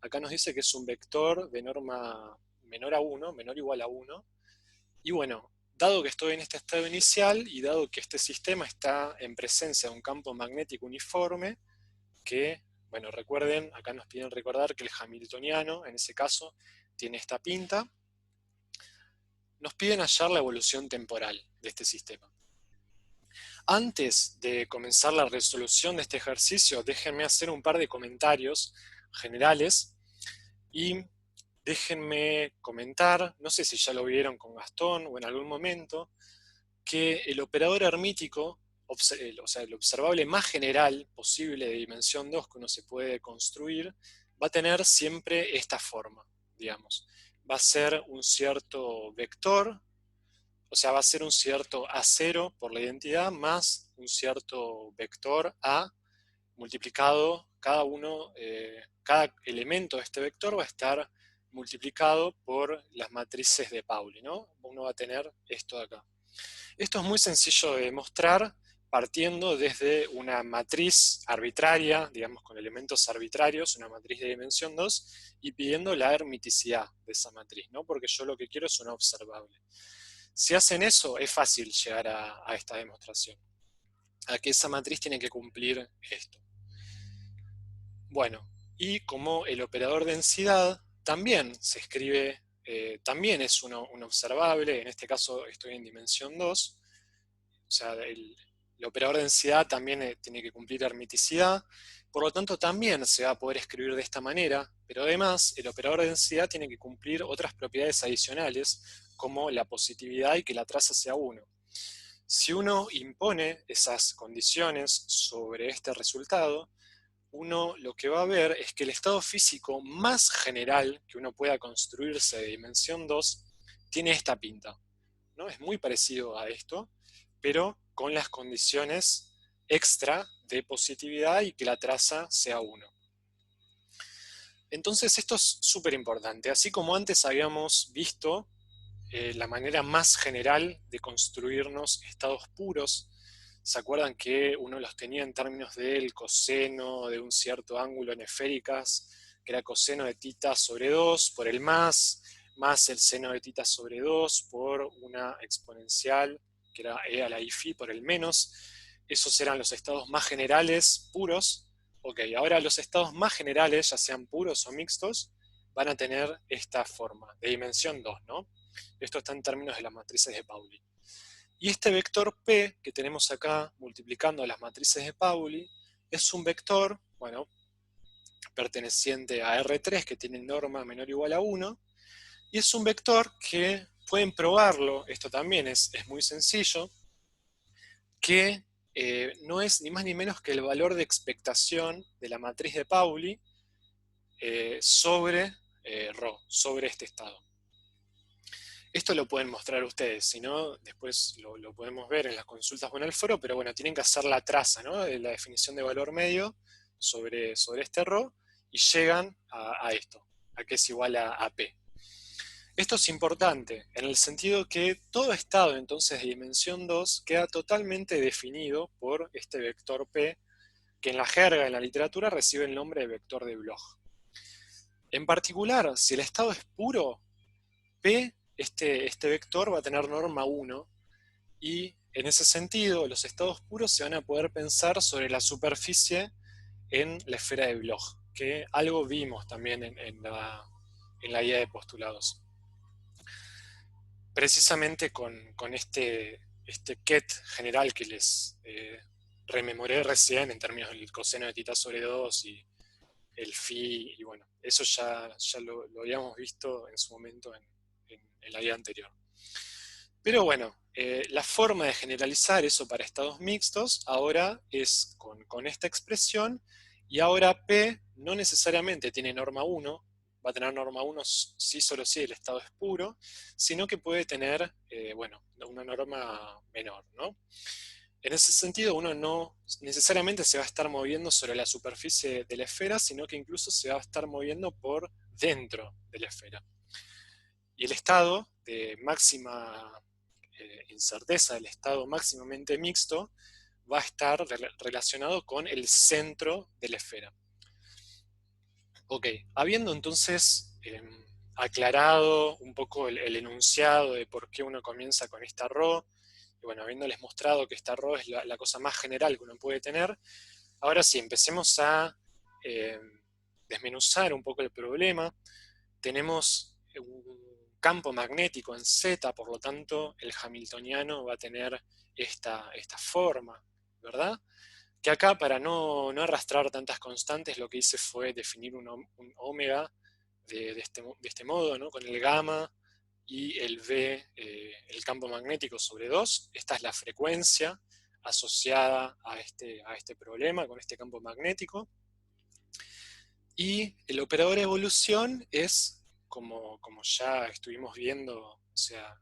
acá nos dice que es un vector de norma menor a 1, menor o igual a 1. Y bueno, dado que estoy en este estado inicial y dado que este sistema está en presencia de un campo magnético uniforme, que, bueno, recuerden, acá nos piden recordar que el hamiltoniano, en ese caso, tiene esta pinta, nos piden hallar la evolución temporal de este sistema. Antes de comenzar la resolución de este ejercicio, déjenme hacer un par de comentarios generales y déjenme comentar, no sé si ya lo vieron con Gastón o en algún momento, que el operador hermítico, o sea, el observable más general posible de dimensión 2 que uno se puede construir, va a tener siempre esta forma, digamos. Va a ser un cierto vector, o sea, va a ser un cierto A0 por la identidad más un cierto vector A multiplicado, cada elemento de este vector va a estar multiplicado por las matrices de Pauli, ¿no? Uno va a tener esto de acá. Esto es muy sencillo de demostrar partiendo desde una matriz arbitraria, digamos con elementos arbitrarios, una matriz de dimensión 2, y pidiendo la hermiticidad de esa matriz, ¿no? Porque yo lo que quiero es una observable. Si hacen eso, es fácil llegar a esta demostración, a que esa matriz tiene que cumplir esto. Bueno, y como el operador densidad también se escribe, también es un observable, en este caso estoy en dimensión 2, o sea, el operador densidad también tiene que cumplir hermiticidad, por lo tanto también se va a poder escribir de esta manera, pero además el operador densidad tiene que cumplir otras propiedades adicionales, como la positividad y que la traza sea 1. Si uno impone esas condiciones sobre este resultado, uno lo que va a ver es que el estado físico más general que uno pueda construirse de dimensión 2 tiene esta pinta, ¿no? Es muy parecido a esto, pero con las condiciones extra de positividad y que la traza sea 1. Entonces esto es súper importante. Así como antes habíamos visto la manera más general de construirnos estados puros, ¿se acuerdan que uno los tenía en términos del coseno de un cierto ángulo en esféricas, que era coseno de tita sobre 2 por el más el seno de tita sobre 2 por una exponencial, que era e a la i phi por el menos? Esos eran los estados más generales puros. Ok, ahora los estados más generales, ya sean puros o mixtos, van a tener esta forma, de dimensión 2, ¿no? Esto está en términos de las matrices de Pauli. Y este vector P que tenemos acá, multiplicando las matrices de Pauli, es un vector, bueno, perteneciente a R3, que tiene norma menor o igual a 1, y es un vector que pueden probarlo, esto también es muy sencillo, que no es ni más ni menos que el valor de expectación de la matriz de Pauli sobre ρ, sobre este estado. Esto lo pueden mostrar ustedes, si no, después lo podemos ver en las consultas o en el foro, pero bueno, tienen que hacer la traza, ¿no? De la definición de valor medio sobre este ρ y llegan a esto, a que es igual a P. Esto es importante, en el sentido que todo estado entonces de dimensión 2 queda totalmente definido por este vector P, que en la jerga, en la literatura, recibe el nombre de vector de Bloch. En particular, si el estado es puro, P, este vector va a tener norma 1, y en ese sentido los estados puros se van a poder pensar sobre la superficie en la esfera de Bloch, que algo vimos también en la en la guía de postulados. Precisamente con este ket general que les rememoré recién en términos del coseno de tita sobre 2 y el phi, y bueno, eso ya lo habíamos visto en su momento en la guía anterior. Pero bueno, la forma de generalizar eso para estados mixtos ahora es con esta expresión, y ahora P no necesariamente tiene norma 1, va a tener norma 1 sí, solo si el estado es puro, sino que puede tener, bueno, una norma menor, ¿no? En ese sentido, uno no necesariamente se va a estar moviendo sobre la superficie de la esfera, sino que incluso se va a estar moviendo por dentro de la esfera. Y el estado de máxima incerteza, el estado máximamente mixto, va a estar relacionado con el centro de la esfera. Ok, habiendo entonces aclarado un poco el enunciado de por qué uno comienza con esta ρ, y bueno, habiéndoles mostrado que esta ρ es la cosa más general que uno puede tener, ahora sí, empecemos a desmenuzar un poco el problema. Tenemos un campo magnético en Z, por lo tanto el hamiltoniano va a tener esta forma, ¿verdad? Que acá, para no arrastrar tantas constantes, lo que hice fue definir un ómega de este modo, ¿no? Con el gamma y el V, el campo magnético sobre 2. Esta es la frecuencia asociada a este problema con este campo magnético. Y el operador de evolución es, como ya estuvimos viendo, o sea,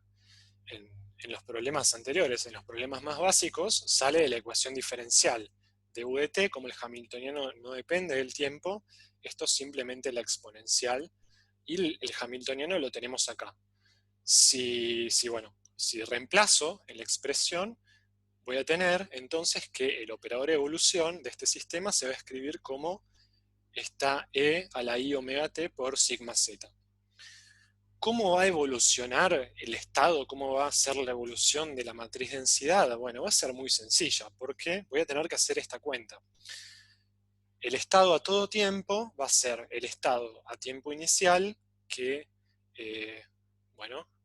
en los problemas anteriores, en los problemas más básicos, sale de la ecuación diferencial de U de t. Como el hamiltoniano no depende del tiempo, esto es simplemente la exponencial, y el hamiltoniano lo tenemos acá. Si reemplazo en la expresión, voy a tener entonces que el operador de evolución de este sistema se va a escribir como esta e a la i omega t por sigma z. ¿Cómo va a evolucionar el estado? ¿Cómo va a ser la evolución de la matriz densidad? Bueno, va a ser muy sencilla, porque voy a tener que hacer esta cuenta. El estado a todo tiempo va a ser el estado a tiempo inicial, que,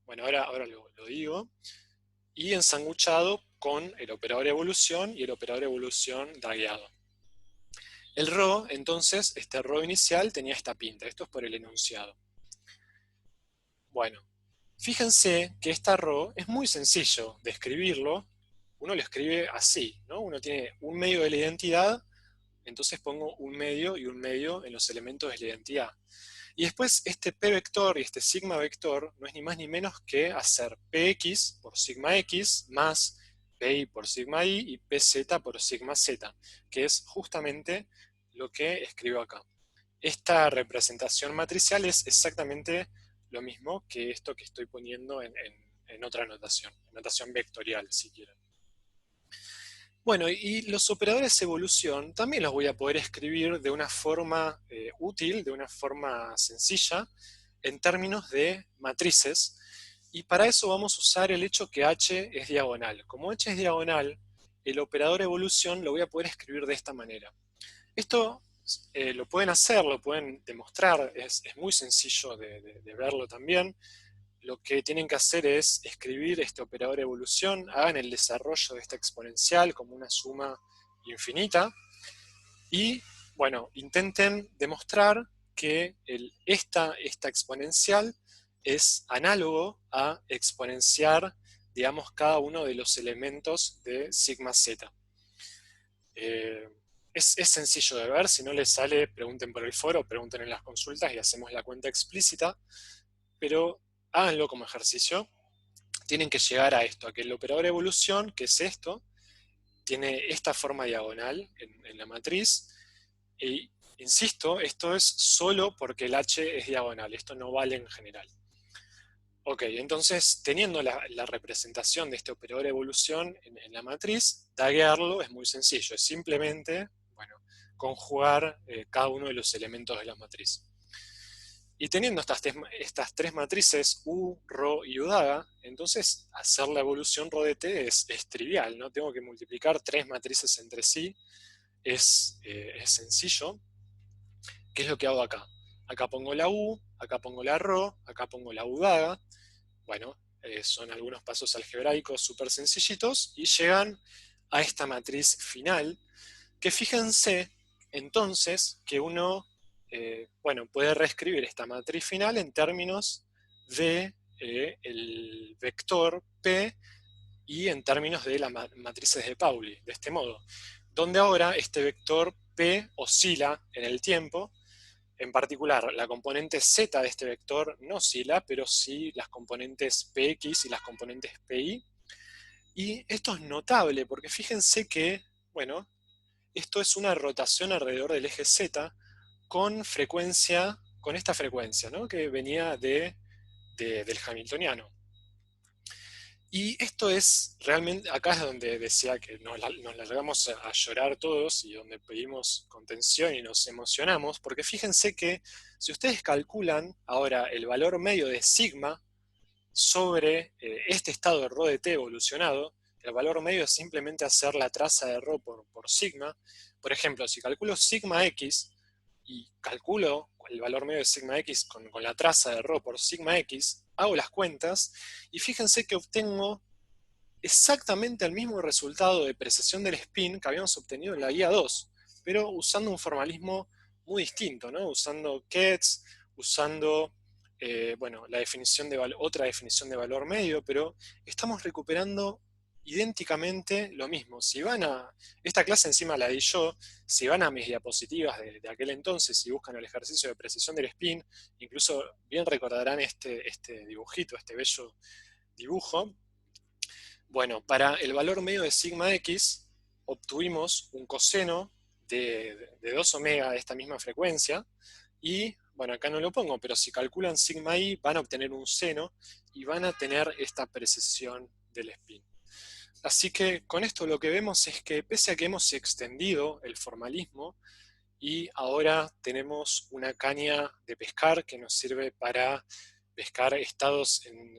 ahora lo digo, y ensanguchado con el operador de evolución y el operador de evolución dagueado. El ρ, entonces, este ρ inicial tenía esta pinta. Esto es por el enunciado. Bueno, fíjense que esta ρ es muy sencillo de escribirlo. Uno lo escribe así, ¿no? Uno tiene un medio de la identidad, entonces pongo un medio y un medio en los elementos de la identidad. Y después este p vector y este sigma vector no es ni más ni menos que hacer px por sigma x más pi por sigma y y pz por sigma z, que es justamente lo que escribo acá. Esta representación matricial es exactamente lo mismo que esto que estoy poniendo en otra notación vectorial, si quieren. Bueno, y los operadores de evolución también los voy a poder escribir de una forma útil, de una forma sencilla, en términos de matrices, y para eso vamos a usar el hecho que H es diagonal. Como H es diagonal, el operador de evolución lo voy a poder escribir de esta manera. Esto lo pueden hacer, lo pueden demostrar, es muy sencillo de verlo también. Lo que tienen que hacer es escribir este operador de evolución, hagan el desarrollo de esta exponencial como una suma infinita, y bueno, intenten demostrar que esta exponencial es análogo a exponenciar, digamos, cada uno de los elementos de sigma z. Es sencillo de ver. Si no les sale, pregunten por el foro, pregunten en las consultas y hacemos la cuenta explícita, pero háganlo como ejercicio. Tienen que llegar a esto, a que el operador de evolución, que es esto, tiene esta forma diagonal en la matriz, y insisto, esto es solo porque el H es diagonal, esto no vale en general. Ok, entonces, teniendo la representación de este operador de evolución en la matriz, taguearlo es muy sencillo, es simplemente, bueno, conjugar cada uno de los elementos de la matriz. Y teniendo estas tres matrices, U, ρ y UDAGA, entonces hacer la evolución ρ de t es trivial, ¿no? Tengo que multiplicar tres matrices entre sí, es sencillo. ¿Qué es lo que hago acá? acá pongo la U, acá pongo la ρ, acá pongo la U daga. Bueno, son algunos pasos algebraicos súper sencillitos y llegan a esta matriz final, que fíjense entonces que uno bueno, puede reescribir esta matriz final en términos de el vector P y en términos de las matrices de Pauli, de este modo, donde ahora este vector P oscila en el tiempo. En particular, la componente z de este vector no oscila, pero sí las componentes px y las componentes pi. Y esto es notable porque fíjense que, bueno, esto es una rotación alrededor del eje z con frecuencia, con esta frecuencia, ¿no? Que venía del hamiltoniano. Y esto es realmente, acá es donde decía que nos largamos a llorar todos y donde pedimos contención y nos emocionamos, porque fíjense que si ustedes calculan ahora el valor medio de sigma sobre este estado de ρ de t evolucionado, el valor medio es simplemente hacer la traza de ρ por sigma. Por ejemplo, si calculo sigma x y calculo el valor medio de sigma x con la traza de ρ por sigma x, hago las cuentas y fíjense que obtengo exactamente el mismo resultado de precesión del spin que habíamos obtenido en la guía 2, pero usando un formalismo muy distinto, ¿no? Usando Ketz, usando bueno, otra definición de valor medio, pero estamos recuperando idénticamente lo mismo. Si van a, esta clase encima la di yo, si van a mis diapositivas de aquel entonces y buscan el ejercicio de precesión del spin, incluso bien recordarán este dibujito, este bello dibujo. Bueno, para el valor medio de sigma x obtuvimos un coseno de 2 omega de esta misma frecuencia y, bueno, acá no lo pongo, pero si calculan sigma i van a obtener un seno y van a tener esta precesión del spin. Así que con esto lo que vemos es que pese a que hemos extendido el formalismo y ahora tenemos una caña de pescar que nos sirve para pescar estados en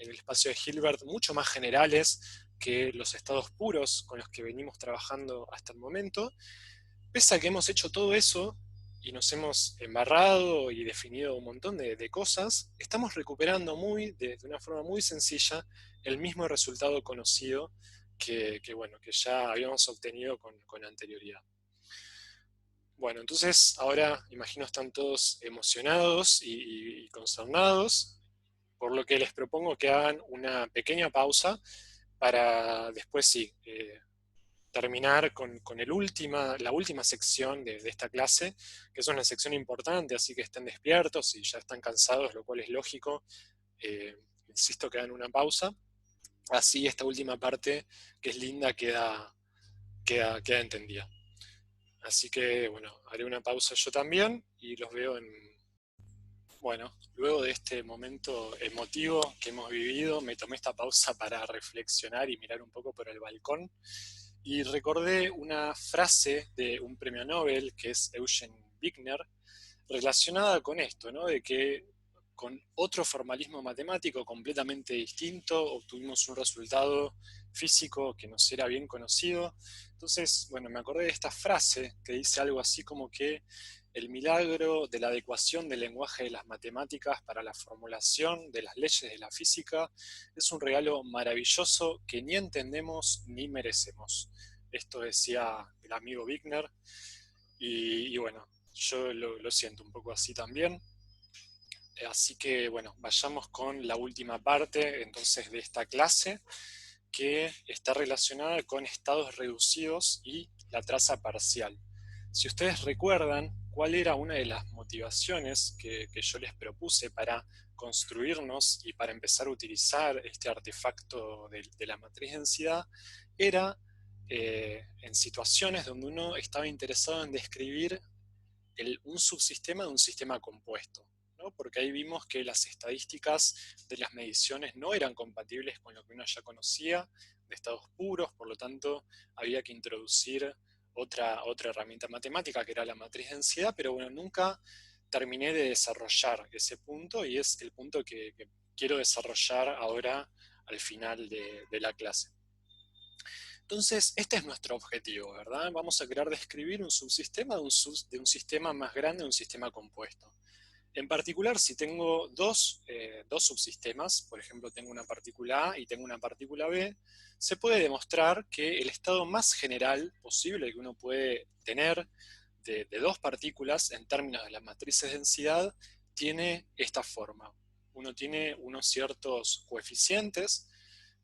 el espacio de Hilbert mucho más generales que los estados puros con los que venimos trabajando hasta el momento. Pese a que hemos hecho todo eso y nos hemos embarrado y definido un montón de cosas, estamos recuperando de una forma muy sencilla el mismo resultado conocido bueno, que ya habíamos obtenido con anterioridad. Bueno, entonces ahora imagino están todos emocionados y consternados, por lo que les propongo que hagan una pequeña pausa para después sí, terminar con la última sección de esta clase, que es una sección importante, así que estén despiertos y ya están cansados, lo cual es lógico. Insisto que hagan una pausa. Así esta última parte, que es linda, queda entendida. Así que, bueno, haré una pausa yo también y los veo bueno, luego de este momento emotivo que hemos vivido, me tomé esta pausa para reflexionar y mirar un poco por el balcón y recordé una frase de un premio Nobel que es Eugen Wigner relacionada con esto, ¿no? De que con otro formalismo matemático completamente distinto obtuvimos un resultado físico que nos era bien conocido. Entonces, bueno, me acordé de esta frase que dice algo así como que el milagro de la adecuación del lenguaje de las matemáticas para la formulación de las leyes de la física es un regalo maravilloso que ni entendemos ni merecemos. Esto decía el amigo Wigner y bueno, yo lo siento un poco así también. Así que bueno, vayamos con la última parte entonces de esta clase, que está relacionada con estados reducidos y la traza parcial. Si ustedes recuerdan cuál era una de las motivaciones que yo les propuse para construirnos y para empezar a utilizar este artefacto de la matriz densidad, era en situaciones donde uno estaba interesado en describir un subsistema de un sistema compuesto, ¿no? Porque ahí vimos que las estadísticas de las mediciones no eran compatibles con lo que uno ya conocía de estados puros, por lo tanto había que introducir otra herramienta matemática que era la matriz de densidad, pero bueno, nunca terminé de desarrollar ese punto y es el punto que quiero desarrollar ahora al final de la clase. Entonces, este es nuestro objetivo, ¿verdad? Vamos a querer describir un subsistema de un sistema más grande, un sistema compuesto. En particular, si tengo dos subsistemas, por ejemplo, tengo una partícula A y tengo una partícula B, se puede demostrar que el estado más general posible que uno puede tener de dos partículas en términos de las matrices de densidad tiene esta forma. Uno tiene unos ciertos coeficientes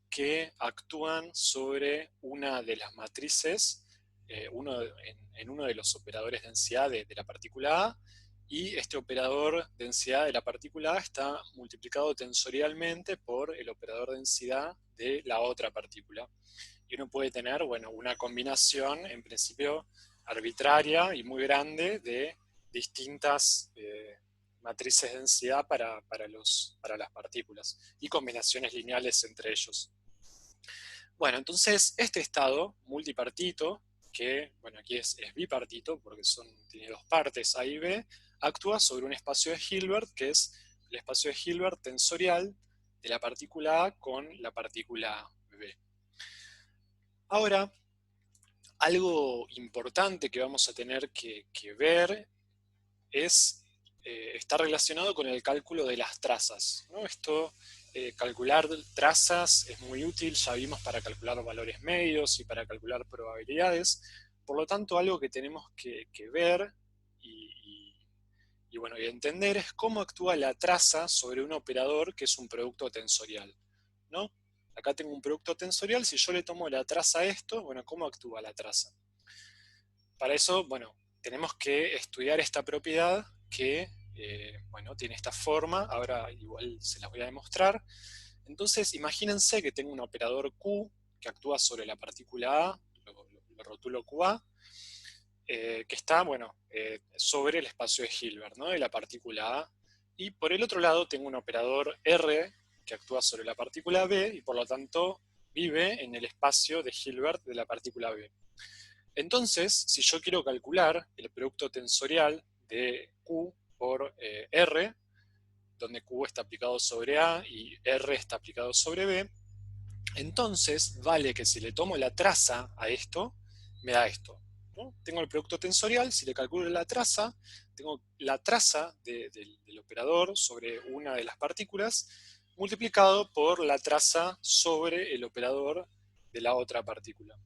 que actúan sobre una de las matrices, en uno de los operadores de densidad de la partícula A, y este operador de densidad de la partícula A está multiplicado tensorialmente por el operador de densidad de la otra partícula. Y uno puede tener, bueno, una combinación, en principio, arbitraria y muy grande de distintas matrices de densidad para las partículas, y combinaciones lineales entre ellos. Bueno, entonces este estado multipartito, que bueno, aquí es bipartito porque tiene dos partes A y B, actúa sobre un espacio de Hilbert, que es el espacio de Hilbert tensorial de la partícula A con la partícula B. Ahora, algo importante que vamos a tener que ver está relacionado con el cálculo de las trazas, ¿no? Calcular trazas es muy útil, ya vimos, para calcular valores medios y para calcular probabilidades. Por lo tanto, algo que tenemos que ver y entender es cómo actúa la traza sobre un operador que es un producto tensorial, ¿no? Acá tengo un producto tensorial, si yo le tomo la traza a esto, bueno, ¿cómo actúa la traza? Para eso, bueno, tenemos que estudiar esta propiedad que, bueno, tiene esta forma, ahora igual se las voy a demostrar. Entonces, imagínense que tengo un operador Q que actúa sobre la partícula A, lo rotulo QA, que está, bueno, sobre el espacio de Hilbert, ¿no?, de la partícula A, y por el otro lado tengo un operador R que actúa sobre la partícula B y por lo tanto vive en el espacio de Hilbert de la partícula B. Entonces, si yo quiero calcular el producto tensorial de Q por R, donde Q está aplicado sobre A y R está aplicado sobre B, entonces vale que si le tomo la traza a esto, me da esto, ¿no? Tengo el producto tensorial, si le calculo la traza, tengo la traza del operador sobre una de las partículas multiplicado por la traza sobre el operador de la otra partícula.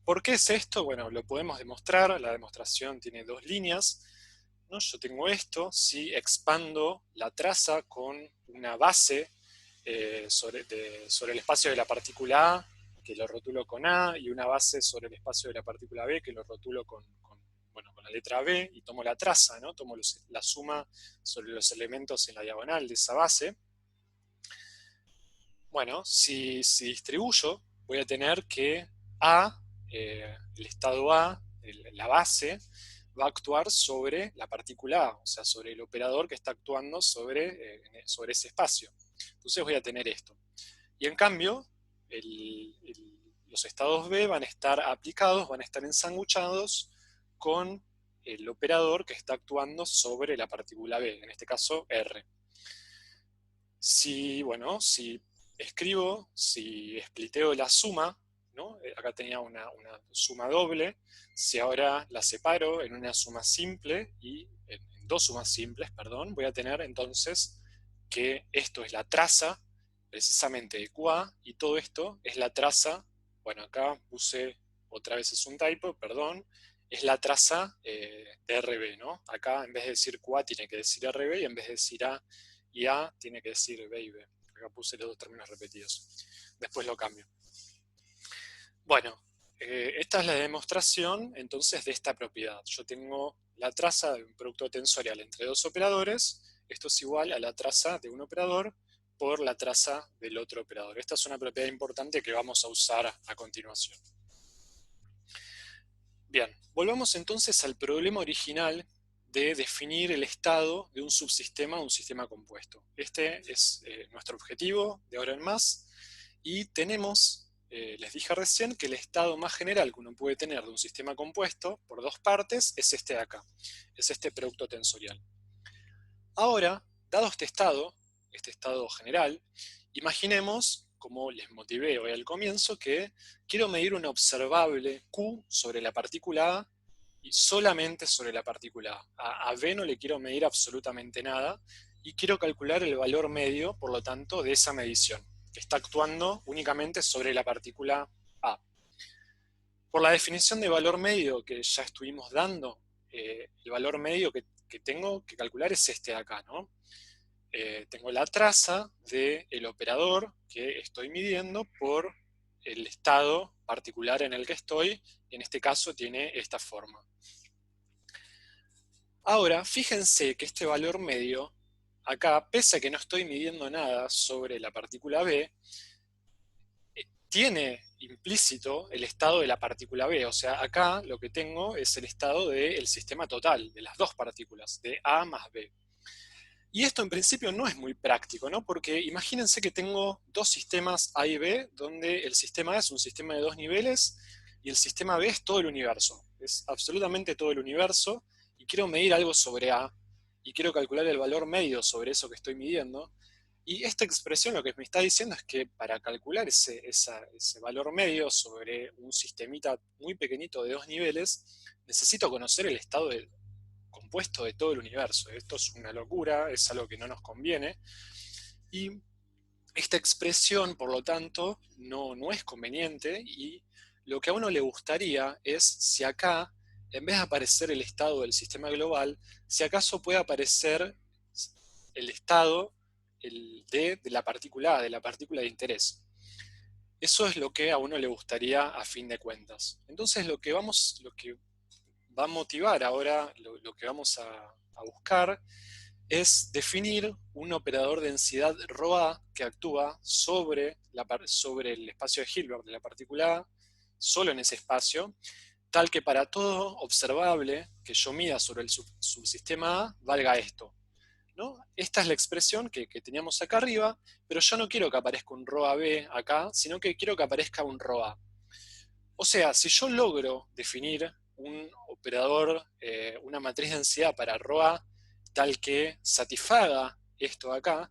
¿Por qué es esto? Bueno, lo podemos demostrar, la demostración tiene dos líneas, ¿no? Yo tengo esto, si expando la traza con una base sobre el espacio de la partícula A, que lo rotulo con A, y una base sobre el espacio de la partícula B, que lo rotulo con la letra B, y tomo la traza, ¿no? Tomo la suma sobre los elementos en la diagonal de esa base. Bueno, si distribuyo, voy a tener que A, el estado A, la base, va a actuar sobre la partícula A, o sea, sobre el operador que está actuando sobre ese espacio. Entonces voy a tener esto. Y en cambio, los estados B van a estar aplicados, van a estar ensanguchados con el operador que está actuando sobre la partícula B, en este caso R. Si spliteo la suma, ¿no? Acá tenía una suma doble, si ahora la separo en una suma simple y en dos sumas simples, perdón, voy a tener entonces que esto es la traza precisamente de QA y todo esto es la traza, bueno, acá puse, otra vez es un typo, perdón, es la traza de RB, ¿no? Acá en vez de decir QA tiene que decir RB y en vez de decir A y A tiene que decir B y B. Acá puse los dos términos repetidos. Después lo cambio. Bueno, esta es la demostración entonces de esta propiedad. Yo tengo la traza de un producto tensorial entre dos operadores. Esto es igual a la traza de un operador por la traza del otro operador. Esta es una propiedad importante que vamos a usar a continuación. Bien, volvamos entonces al problema original de definir el estado de un subsistema o un sistema compuesto. Este es nuestro objetivo de ahora en más, y tenemos, les dije recién, que el estado más general que uno puede tener de un sistema compuesto por dos partes es este de acá, es este producto tensorial. Ahora, dado este estado general, imaginemos, como les motivé hoy al comienzo, que quiero medir una observable Q sobre la partícula A y solamente sobre la partícula A. A B no le quiero medir absolutamente nada y quiero calcular el valor medio, por lo tanto, de esa medición, que está actuando únicamente sobre la partícula A. Por la definición de valor medio que ya estuvimos dando, el valor medio que tengo que calcular es este de acá, ¿no? Tengo la traza del operador que estoy midiendo por el estado particular en el que estoy, y en este caso tiene esta forma. Ahora, fíjense que este valor medio, acá, pese a que no estoy midiendo nada sobre la partícula B, tiene implícito el estado de la partícula B. O sea, acá lo que tengo es el estado del sistema total, de las dos partículas, de A más B. Y esto en principio no es muy práctico, ¿no? Porque imagínense que tengo dos sistemas A y B, donde el sistema A es un sistema de dos niveles y el sistema B es todo el universo. Es absolutamente todo el universo y quiero medir algo sobre A y quiero calcular el valor medio sobre eso que estoy midiendo. Y esta expresión lo que me está diciendo es que para calcular ese valor medio sobre un sistemita muy pequeñito de dos niveles, necesito conocer el estado de, compuesto de todo el universo. Esto es una locura, es algo que no nos conviene. Y esta expresión, por lo tanto, no es conveniente, y lo que a uno le gustaría es si acá, en vez de aparecer el estado del sistema global, si acaso puede aparecer el estado de la partícula A, de la partícula de interés. Eso es lo que a uno le gustaría a fin de cuentas. Entonces lo que va a motivar ahora, lo que vamos a buscar, es definir un operador de densidad ρA que actúa sobre el espacio de Hilbert de la partícula A, solo en ese espacio, tal que para todo observable que yo mida sobre el subsistema A valga esto, ¿no? Esta es la expresión que teníamos acá arriba, pero yo no quiero que aparezca un ρB acá, sino que quiero que aparezca un ρA. O sea, si yo logro definir un operador, una matriz de densidad para ρA, tal que satisfaga esto de acá,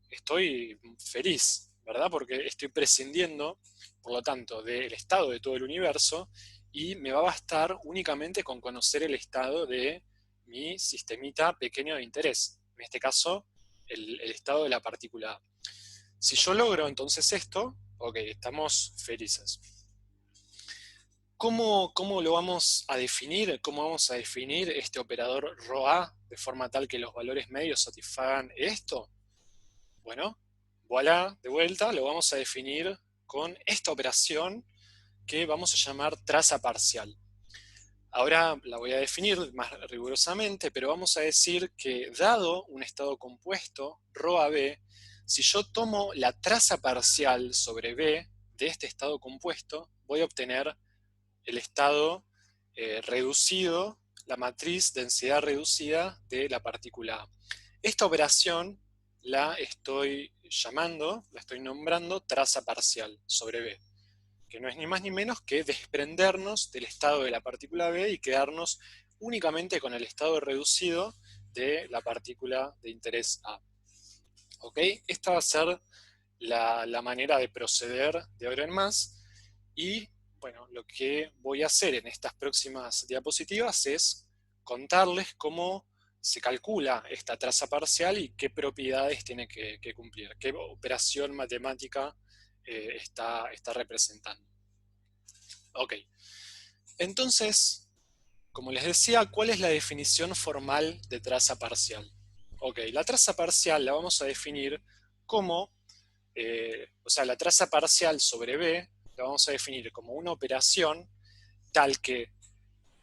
estoy feliz, ¿verdad? Porque estoy prescindiendo, por lo tanto, del estado de todo el universo, y me va a bastar únicamente con conocer el estado de mi sistemita pequeño de interés. En este caso, el estado de la partícula A. Si yo logro entonces esto, ok, estamos felices. ¿Cómo lo vamos a definir? ¿Cómo vamos a definir este operador ρA de forma tal que los valores medios satisfagan esto? Bueno, voilà, de vuelta, lo vamos a definir con esta operación que vamos a llamar traza parcial. Ahora la voy a definir más rigurosamente, pero vamos a decir que dado un estado compuesto, ρB, si yo tomo la traza parcial sobre B de este estado compuesto, voy a obtener el estado reducido, la matriz densidad reducida de la partícula A. Esta operación la estoy llamando, la estoy nombrando traza parcial sobre B, que no es ni más ni menos que desprendernos del estado de la partícula B y quedarnos únicamente con el estado reducido de la partícula de interés A. ¿Ok? Esta va a ser la manera de proceder de ahora en más, y bueno, lo que voy a hacer en estas próximas diapositivas es contarles cómo se calcula esta traza parcial y qué propiedades tiene que cumplir, qué operación matemática está representando. Ok, entonces, como les decía, ¿cuál es la definición formal de traza parcial? Ok, la traza parcial la vamos a definir como, o sea, la traza parcial sobre B la vamos a definir como una operación tal que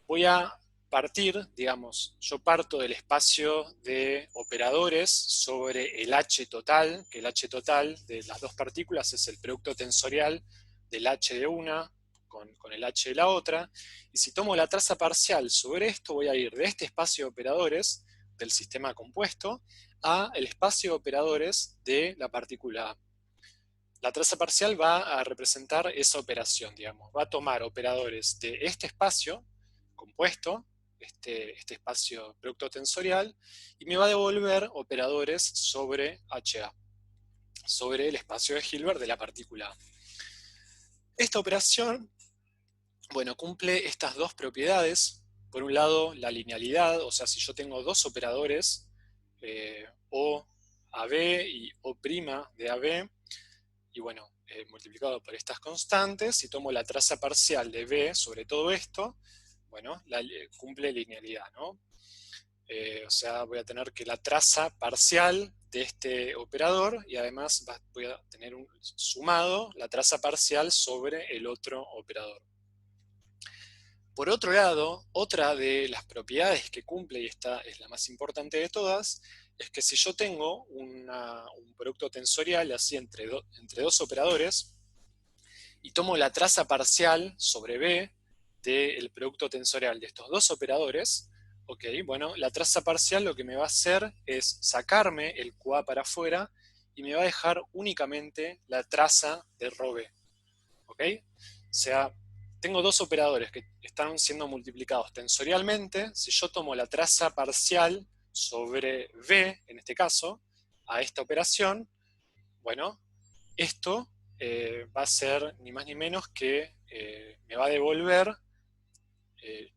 voy a partir, digamos, yo parto del espacio de operadores sobre el H total, que el H total de las dos partículas es el producto tensorial del H de una con el H de la otra, y si tomo la traza parcial sobre esto, voy a ir de este espacio de operadores del sistema compuesto a el espacio de operadores de la partícula A. La traza parcial va a representar esa operación, digamos. Va a tomar operadores de este espacio compuesto, este espacio producto tensorial, y me va a devolver operadores sobre HA, sobre el espacio de Hilbert de la partícula A. Esta operación, bueno, cumple estas dos propiedades. por un lado, la linealidad, o sea, si yo tengo dos operadores, O AB y O' de AB, y bueno, multiplicado por estas constantes, y tomo la traza parcial de B sobre todo esto, bueno, cumple linealidad, ¿no? O sea, voy a tener que la traza parcial de este operador, y además voy a tener sumado la traza parcial sobre el otro operador. Por otro lado, otra de las propiedades que cumple, y esta es la más importante de todas, es que si yo tengo un producto tensorial así entre dos operadores, y tomo la traza parcial sobre B del producto tensorial de estos dos operadores, ok, bueno, la traza parcial lo que me va a hacer es sacarme el QA para afuera y me va a dejar únicamente la traza de ρ B, ok. O sea, tengo dos operadores que están siendo multiplicados tensorialmente. Si yo tomo la traza parcial sobre B, en este caso, a esta operación, bueno, esto va a ser ni más ni menos que me va a devolver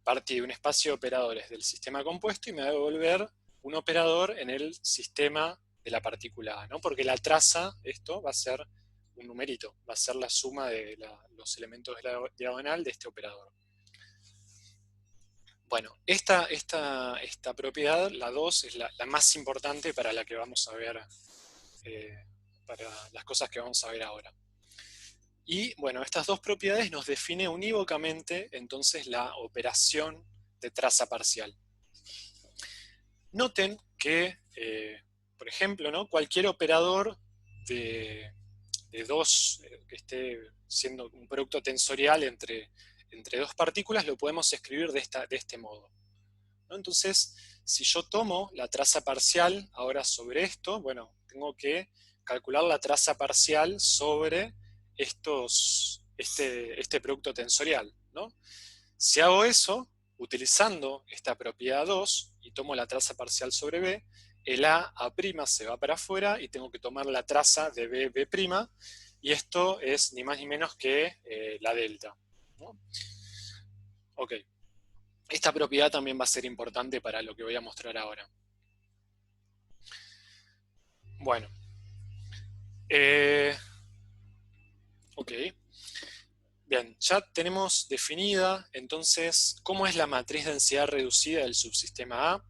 parte de un espacio de operadores del sistema compuesto y me va a devolver un operador en el sistema de la partícula A, ¿no? Porque la traza, esto va a ser un numerito, va a ser la suma de los elementos de la diagonal de este operador. Bueno, esta propiedad, la 2, es la más importante para la que vamos a ver, para las cosas que vamos a ver ahora. Y bueno, estas dos propiedades nos definen unívocamente entonces la operación de traza parcial. Noten que, por ejemplo, ¿no? Cualquier operador de dos, que esté siendo un producto tensorial entre dos partículas, lo podemos escribir de este modo, ¿no? Entonces, si yo tomo la traza parcial ahora sobre esto, bueno, tengo que calcular la traza parcial sobre este producto tensorial, ¿no? Si hago eso, utilizando esta propiedad 2 y tomo la traza parcial sobre B, el A' se va para afuera y tengo que tomar la traza de B', y esto es ni más ni menos que la delta, ¿no? Ok. Esta propiedad también va a ser importante para lo que voy a mostrar ahora. Bueno. Ok. Bien, ya tenemos definida entonces cómo es la matriz densidad reducida del subsistema A.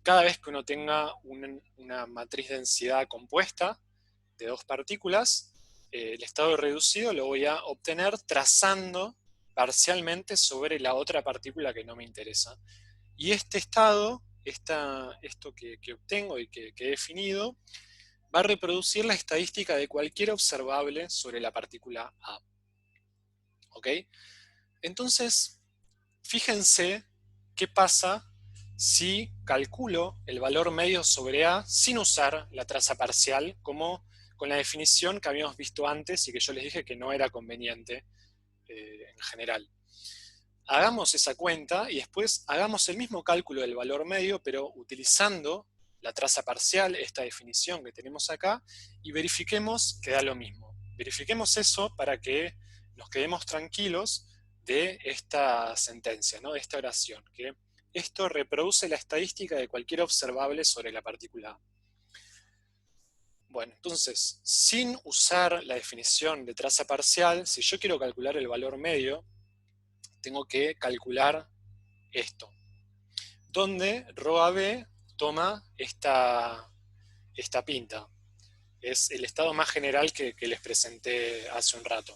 Cada vez que uno tenga una matriz densidad compuesta de dos partículas, el estado reducido lo voy a obtener trazando parcialmente sobre la otra partícula que no me interesa. Y este estado, esto que obtengo y que he definido, va a reproducir la estadística de cualquier observable sobre la partícula A. ¿Ok? Entonces, fíjense qué pasa si calculo el valor medio sobre A sin usar la traza parcial, como con la definición que habíamos visto antes y que yo les dije que no era conveniente en general. Hagamos esa cuenta y después hagamos el mismo cálculo del valor medio, pero utilizando la traza parcial, esta definición que tenemos acá, y verifiquemos que da lo mismo. Verifiquemos eso para que nos quedemos tranquilos de esta sentencia, ¿no? De esta oración, que esto reproduce la estadística de cualquier observable sobre la partícula A. Bueno, entonces, sin usar la definición de traza parcial, si yo quiero calcular el valor medio, tengo que calcular esto, donde ρAB toma esta pinta. Es el estado más general que les presenté hace un rato.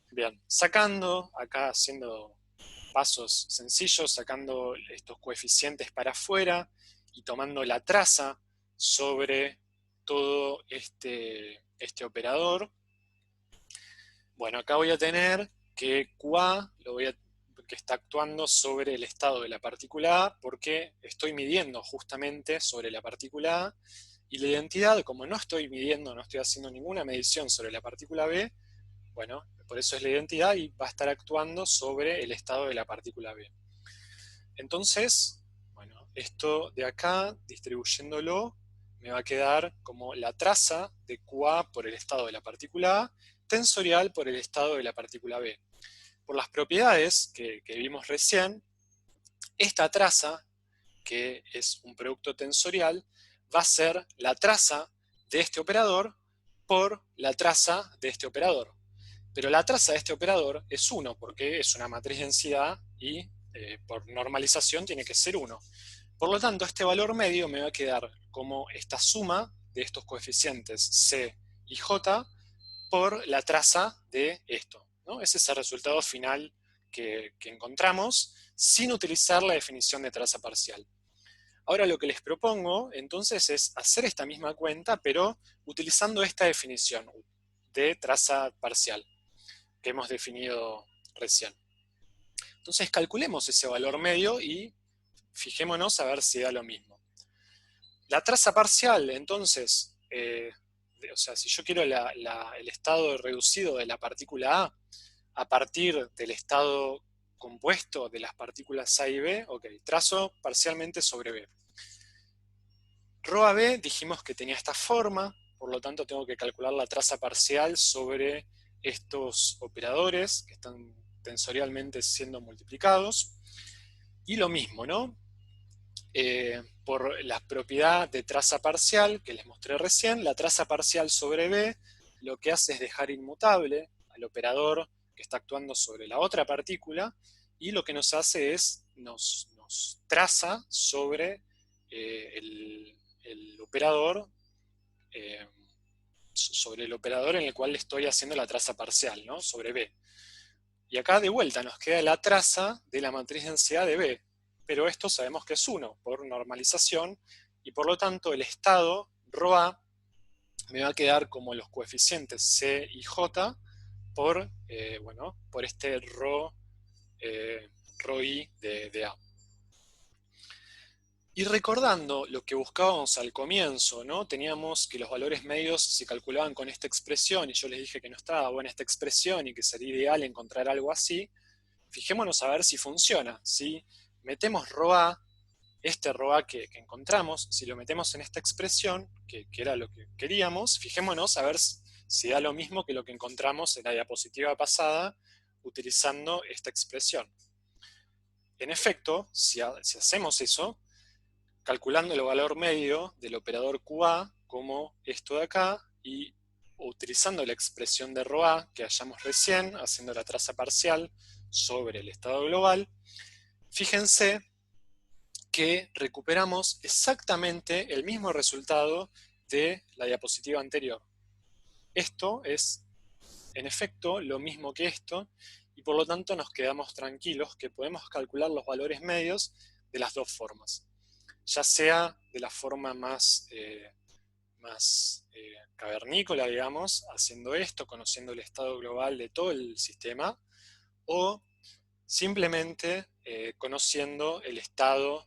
Bien, sacando, acá haciendo pasos sencillos, sacando estos coeficientes para afuera y tomando la traza sobre todo este operador. Bueno, acá voy a tener que QA que está actuando sobre el estado de la partícula A, porque estoy midiendo justamente sobre la partícula A, y la identidad, como no estoy midiendo, no estoy haciendo ninguna medición sobre la partícula B, bueno, por eso es la identidad y va a estar actuando sobre el estado de la partícula B. Entonces, bueno, esto de acá, distribuyéndolo, me va a quedar como la traza de QA por el estado de la partícula A, tensorial por el estado de la partícula B. Por las propiedades que vimos recién, esta traza, que es un producto tensorial, va a ser la traza de este operador por la traza de este operador. Pero la traza de este operador es 1, porque es una matriz densidad y por normalización tiene que ser 1. Por lo tanto, este valor medio me va a quedar como esta suma de estos coeficientes C y J por la traza de esto, ¿no? Ese es el resultado final que encontramos sin utilizar la definición de traza parcial. Ahora lo que les propongo entonces es hacer esta misma cuenta, pero utilizando esta definición de traza parcial que hemos definido recién. Entonces calculemos ese valor medio y fijémonos a ver si da lo mismo. La traza parcial, entonces, o sea, si yo quiero el estado reducido de la partícula a partir del estado compuesto de las partículas A y B, ok, trazo parcialmente sobre B. Rho a B dijimos que tenía esta forma, por lo tanto tengo que calcular la traza parcial sobre estos operadores que están tensorialmente siendo multiplicados. Y lo mismo, ¿no? Por la propiedad de traza parcial que les mostré recién, la traza parcial sobre B lo que hace es dejar inmutable al operador que está actuando sobre la otra partícula y lo que nos hace es nos traza sobre el operador sobre el operador en el cual estoy haciendo la traza parcial, ¿no? Sobre B. Y acá de vuelta nos queda la traza de la matriz densidad de B, pero esto sabemos que es 1 por normalización, y por lo tanto el estado ρA me va a quedar como los coeficientes C y J por, bueno, por este ρI de A. Y recordando lo que buscábamos al comienzo, ¿no? Teníamos que los valores medios se calculaban con esta expresión, y yo les dije que no estaba buena esta expresión y que sería ideal encontrar algo así. Fijémonos a ver si funciona. Si metemos ρA, este ρA que encontramos, si lo metemos en esta expresión, que era lo que queríamos, fijémonos a ver si da lo mismo que lo que encontramos en la diapositiva pasada utilizando esta expresión. En efecto, si hacemos eso, calculando el valor medio del operador QA como esto de acá y utilizando la expresión de ρA que hallamos recién, haciendo la traza parcial sobre el estado global, fíjense que recuperamos exactamente el mismo resultado de la diapositiva anterior. Esto es, en efecto, lo mismo que esto, y por lo tanto nos quedamos tranquilos que podemos calcular los valores medios de las dos formas. Ya sea de la forma más cavernícola, digamos, haciendo esto, conociendo el estado global de todo el sistema, o simplemente conociendo el estado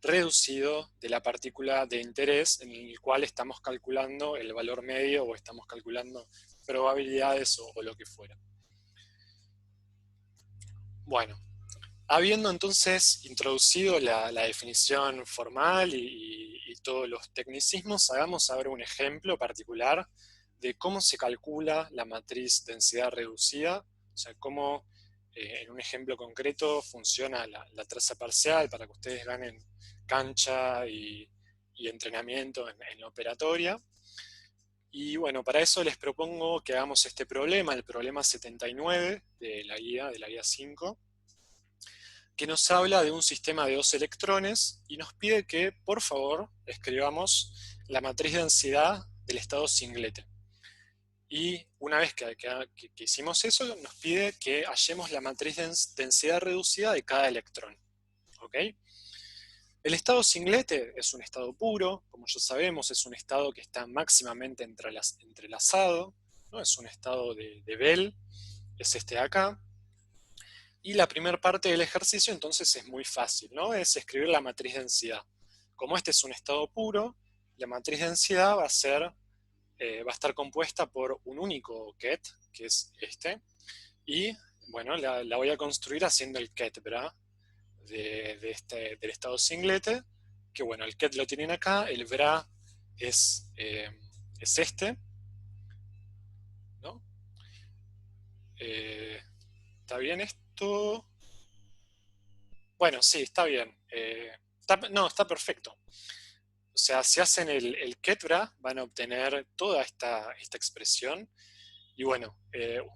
reducido de la partícula de interés en el cual estamos calculando el valor medio o estamos calculando probabilidades o lo que fuera. Bueno, habiendo entonces introducido la definición formal y todos los tecnicismos, hagamos ahora un ejemplo particular de cómo se calcula la matriz densidad reducida, o sea, cómo en un ejemplo concreto funciona la traza parcial para que ustedes ganen cancha y entrenamiento en la operatoria. Y bueno, para eso les propongo que hagamos este problema, el problema 79 de la guía 5, que nos habla de un sistema de 2 electrones y nos pide que, por favor, escribamos la matriz densidad del estado singlete. Y una vez que hicimos eso, nos pide que hallemos la matriz densidad reducida de cada electrón. ¿Ok? El estado singlete es un estado puro, como ya sabemos, es un estado que está máximamente entrelazado, ¿no? Es un estado de Bell, es este de acá. Y la primera parte del ejercicio entonces es muy fácil, ¿no? Es escribir la matriz densidad. Como este es un estado puro, la matriz densidad va a estar compuesta por un único ket, que es este, y bueno, la voy a construir haciendo el ket bra del estado singlete, que bueno, el ket lo tienen acá, el bra es este, ¿no? ¿Está bien esto? Bueno, sí, está bien. No, está perfecto. O sea, si hacen el Ketbra, van a obtener toda esta expresión. Y bueno,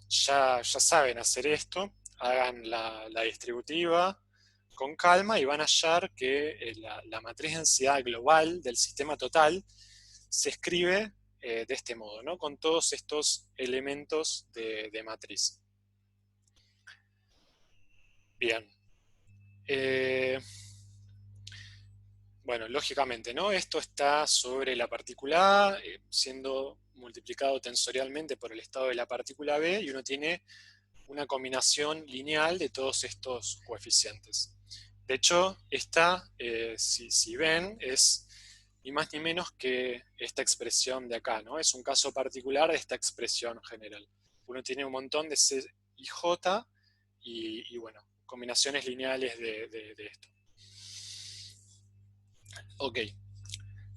ya saben hacer esto. Hagan la distributiva con calma y van a hallar que la matriz de densidad global del sistema total se escribe de este modo, ¿no? Con todos estos elementos de matriz. Bien. Eh, bueno, lógicamente, ¿no? Esto está sobre la partícula A, siendo multiplicado tensorialmente por el estado de la partícula B, y uno tiene una combinación lineal de todos estos coeficientes. De hecho, esta, si ven, es ni más ni menos que esta expresión de acá, ¿no? Es un caso particular de esta expresión general. Uno tiene un montón de C y J y bueno, combinaciones lineales de esto. Ok,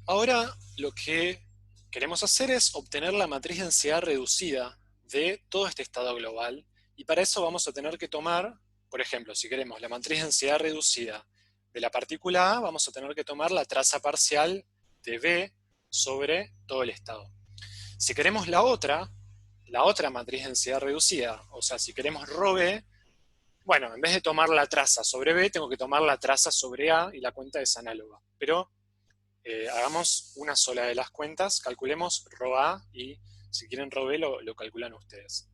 ahora lo que queremos hacer es obtener la matriz de densidad reducida de todo este estado global, y para eso vamos a tener que tomar, por ejemplo, si queremos la matriz de densidad reducida de la partícula A, vamos a tener que tomar la traza parcial de B sobre todo el estado. Si queremos la otra matriz de densidad reducida, o sea, si queremos ρB, bueno, en vez de tomar la traza sobre B, tengo que tomar la traza sobre A, y la cuenta es análoga. Pero hagamos una sola de las cuentas, calculemos ρA, y si quieren ρB lo calculan ustedes.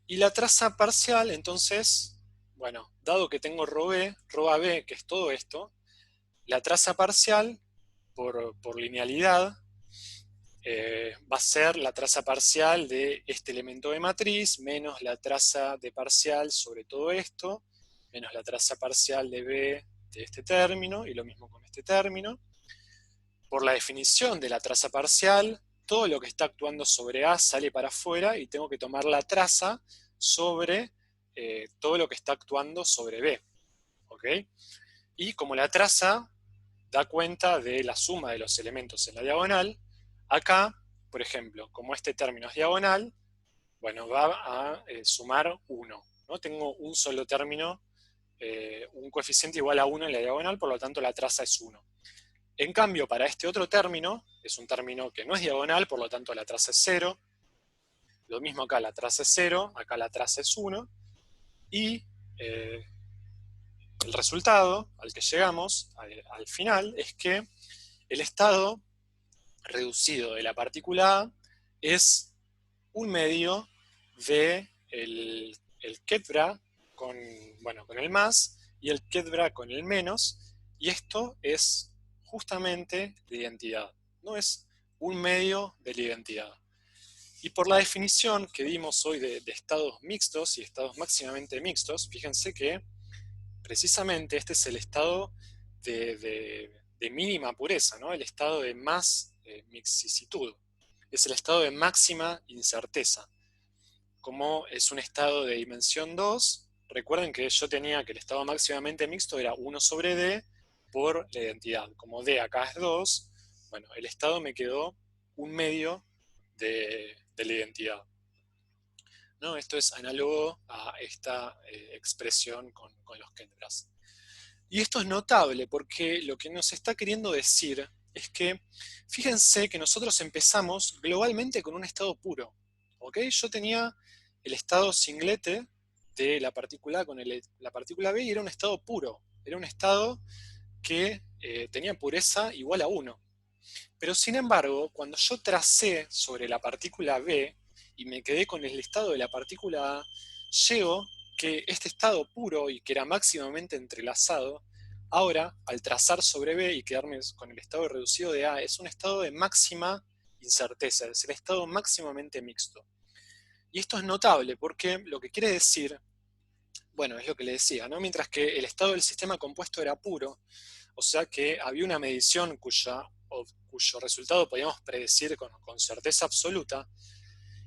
Y la traza parcial, entonces, bueno, dado que tengo ρAB, que es todo esto, la traza parcial, por linealidad, va a ser la traza parcial de este elemento de matriz, menos la traza de parcial sobre todo esto, menos la traza parcial de B de este término, y lo mismo con este término. Por la definición de la traza parcial, todo lo que está actuando sobre A sale para afuera, y tengo que tomar la traza sobre todo lo que está actuando sobre B. ¿Ok? Y como la traza da cuenta de la suma de los elementos en la diagonal, acá, por ejemplo, como este término es diagonal, bueno, va a sumar 1, ¿no? Tengo un solo término, un coeficiente igual a 1 en la diagonal, por lo tanto la traza es 1. En cambio, para este otro término, es un término que no es diagonal, por lo tanto la traza es 0. Lo mismo acá, la traza es 0, acá la traza es 1. Y el resultado al que llegamos al final es que el estado reducido de la partícula A es un medio de el Ketbra con el más y el Ketbra con el menos, y esto es justamente la identidad, no es un medio de la identidad. Y por la definición que dimos hoy de estados mixtos y estados máximamente mixtos, fíjense que precisamente este es el estado de mínima pureza, ¿no? El estado de más mixicitud. Es el estado de máxima incerteza. Como es un estado de dimensión 2, recuerden que yo tenía que el estado máximamente mixto era 1 sobre D por la identidad. Como D acá es 2, bueno, el estado me quedó un medio de la identidad, ¿no? Esto es análogo a esta expresión con los Ketbras. Y esto es notable porque lo que nos está queriendo decir es que, fíjense que nosotros empezamos globalmente con un estado puro. ¿Ok? Yo tenía el estado singlete de la partícula A con la partícula B, y era un estado puro. Era un estado que tenía pureza igual a 1. Pero sin embargo, cuando yo tracé sobre la partícula B y me quedé con el estado de la partícula A, llego que este estado puro y que era máximamente entrelazado, ahora, al trazar sobre B y quedarme con el estado reducido de A, es un estado de máxima incerteza, es el estado máximamente mixto. Y esto es notable porque lo que quiere decir, bueno, es lo que le decía, ¿no? Mientras que el estado del sistema compuesto era puro, o sea que había una medición cuyo resultado podíamos predecir con certeza absoluta,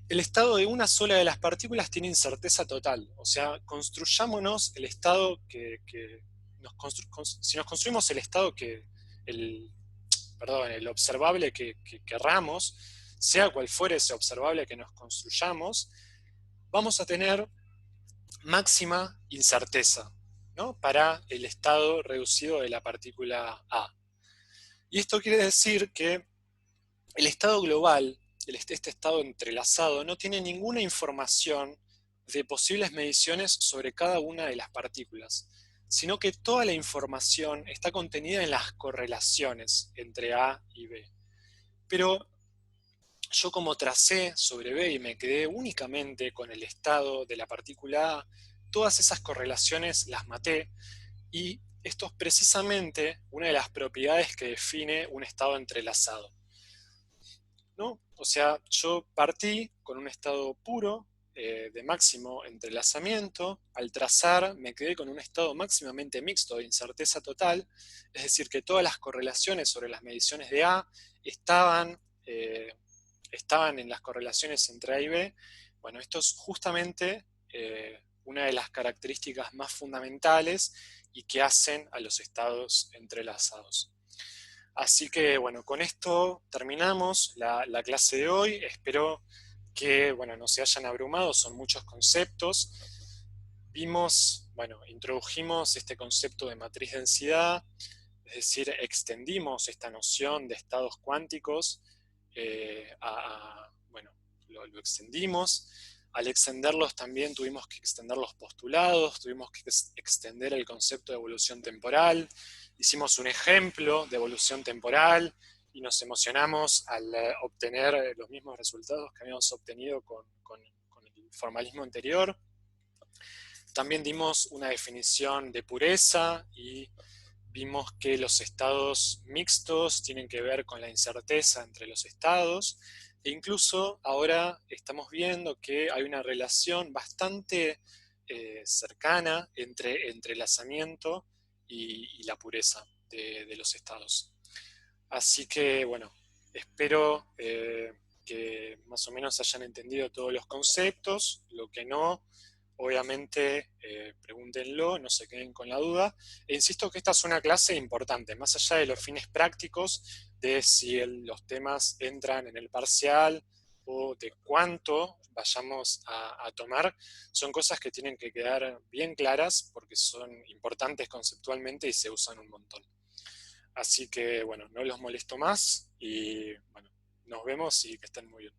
el estado de una sola de las partículas tiene incerteza total. O sea, construyámonos el estado si nos construimos el estado el observable que querramos, sea cual fuere ese observable que nos construyamos, vamos a tener máxima incerteza, ¿no? Para el estado reducido de la partícula A. Y esto quiere decir que el estado global, este estado entrelazado, no tiene ninguna información de posibles mediciones sobre cada una de las partículas, sino que toda la información está contenida en las correlaciones entre A y B. Pero yo como tracé sobre B y me quedé únicamente con el estado de la partícula A, todas esas correlaciones las maté, y esto es precisamente una de las propiedades que define un estado entrelazado, ¿no? O sea, yo partí con un estado puro de máximo entrelazamiento. Al trazar me quedé con un estado máximamente mixto de incerteza total, es decir, que todas las correlaciones sobre las mediciones de A estaban, estaban en las correlaciones entre A y B. Bueno, esto es justamente una de las características más fundamentales y que hacen a los estados entrelazados. Así que bueno, con esto terminamos la clase de hoy. Espero que bueno, no se hayan abrumado, son muchos conceptos. Vimos, bueno, introdujimos este concepto de matriz densidad, es decir, extendimos esta noción de estados cuánticos bueno, lo extendimos. Al extenderlos también tuvimos que extender los postulados, tuvimos que extender el concepto de evolución temporal, hicimos un ejemplo de evolución temporal y nos emocionamos al obtener los mismos resultados que habíamos obtenido con el formalismo anterior. También dimos una definición de pureza y vimos que los estados mixtos tienen que ver con la incerteza entre los estados, e incluso ahora estamos viendo que hay una relación bastante cercana entre entrelazamiento y la pureza de los estados. Así que, bueno, espero que más o menos hayan entendido todos los conceptos. Lo que no, obviamente, pregúntenlo, no se queden con la duda. E insisto que esta es una clase importante, más allá de los fines prácticos, de si los temas entran en el parcial o de cuánto vayamos a tomar, son cosas que tienen que quedar bien claras porque son importantes conceptualmente y se usan un montón. Así que, bueno, no los molesto más y, bueno, nos vemos y que estén muy bien.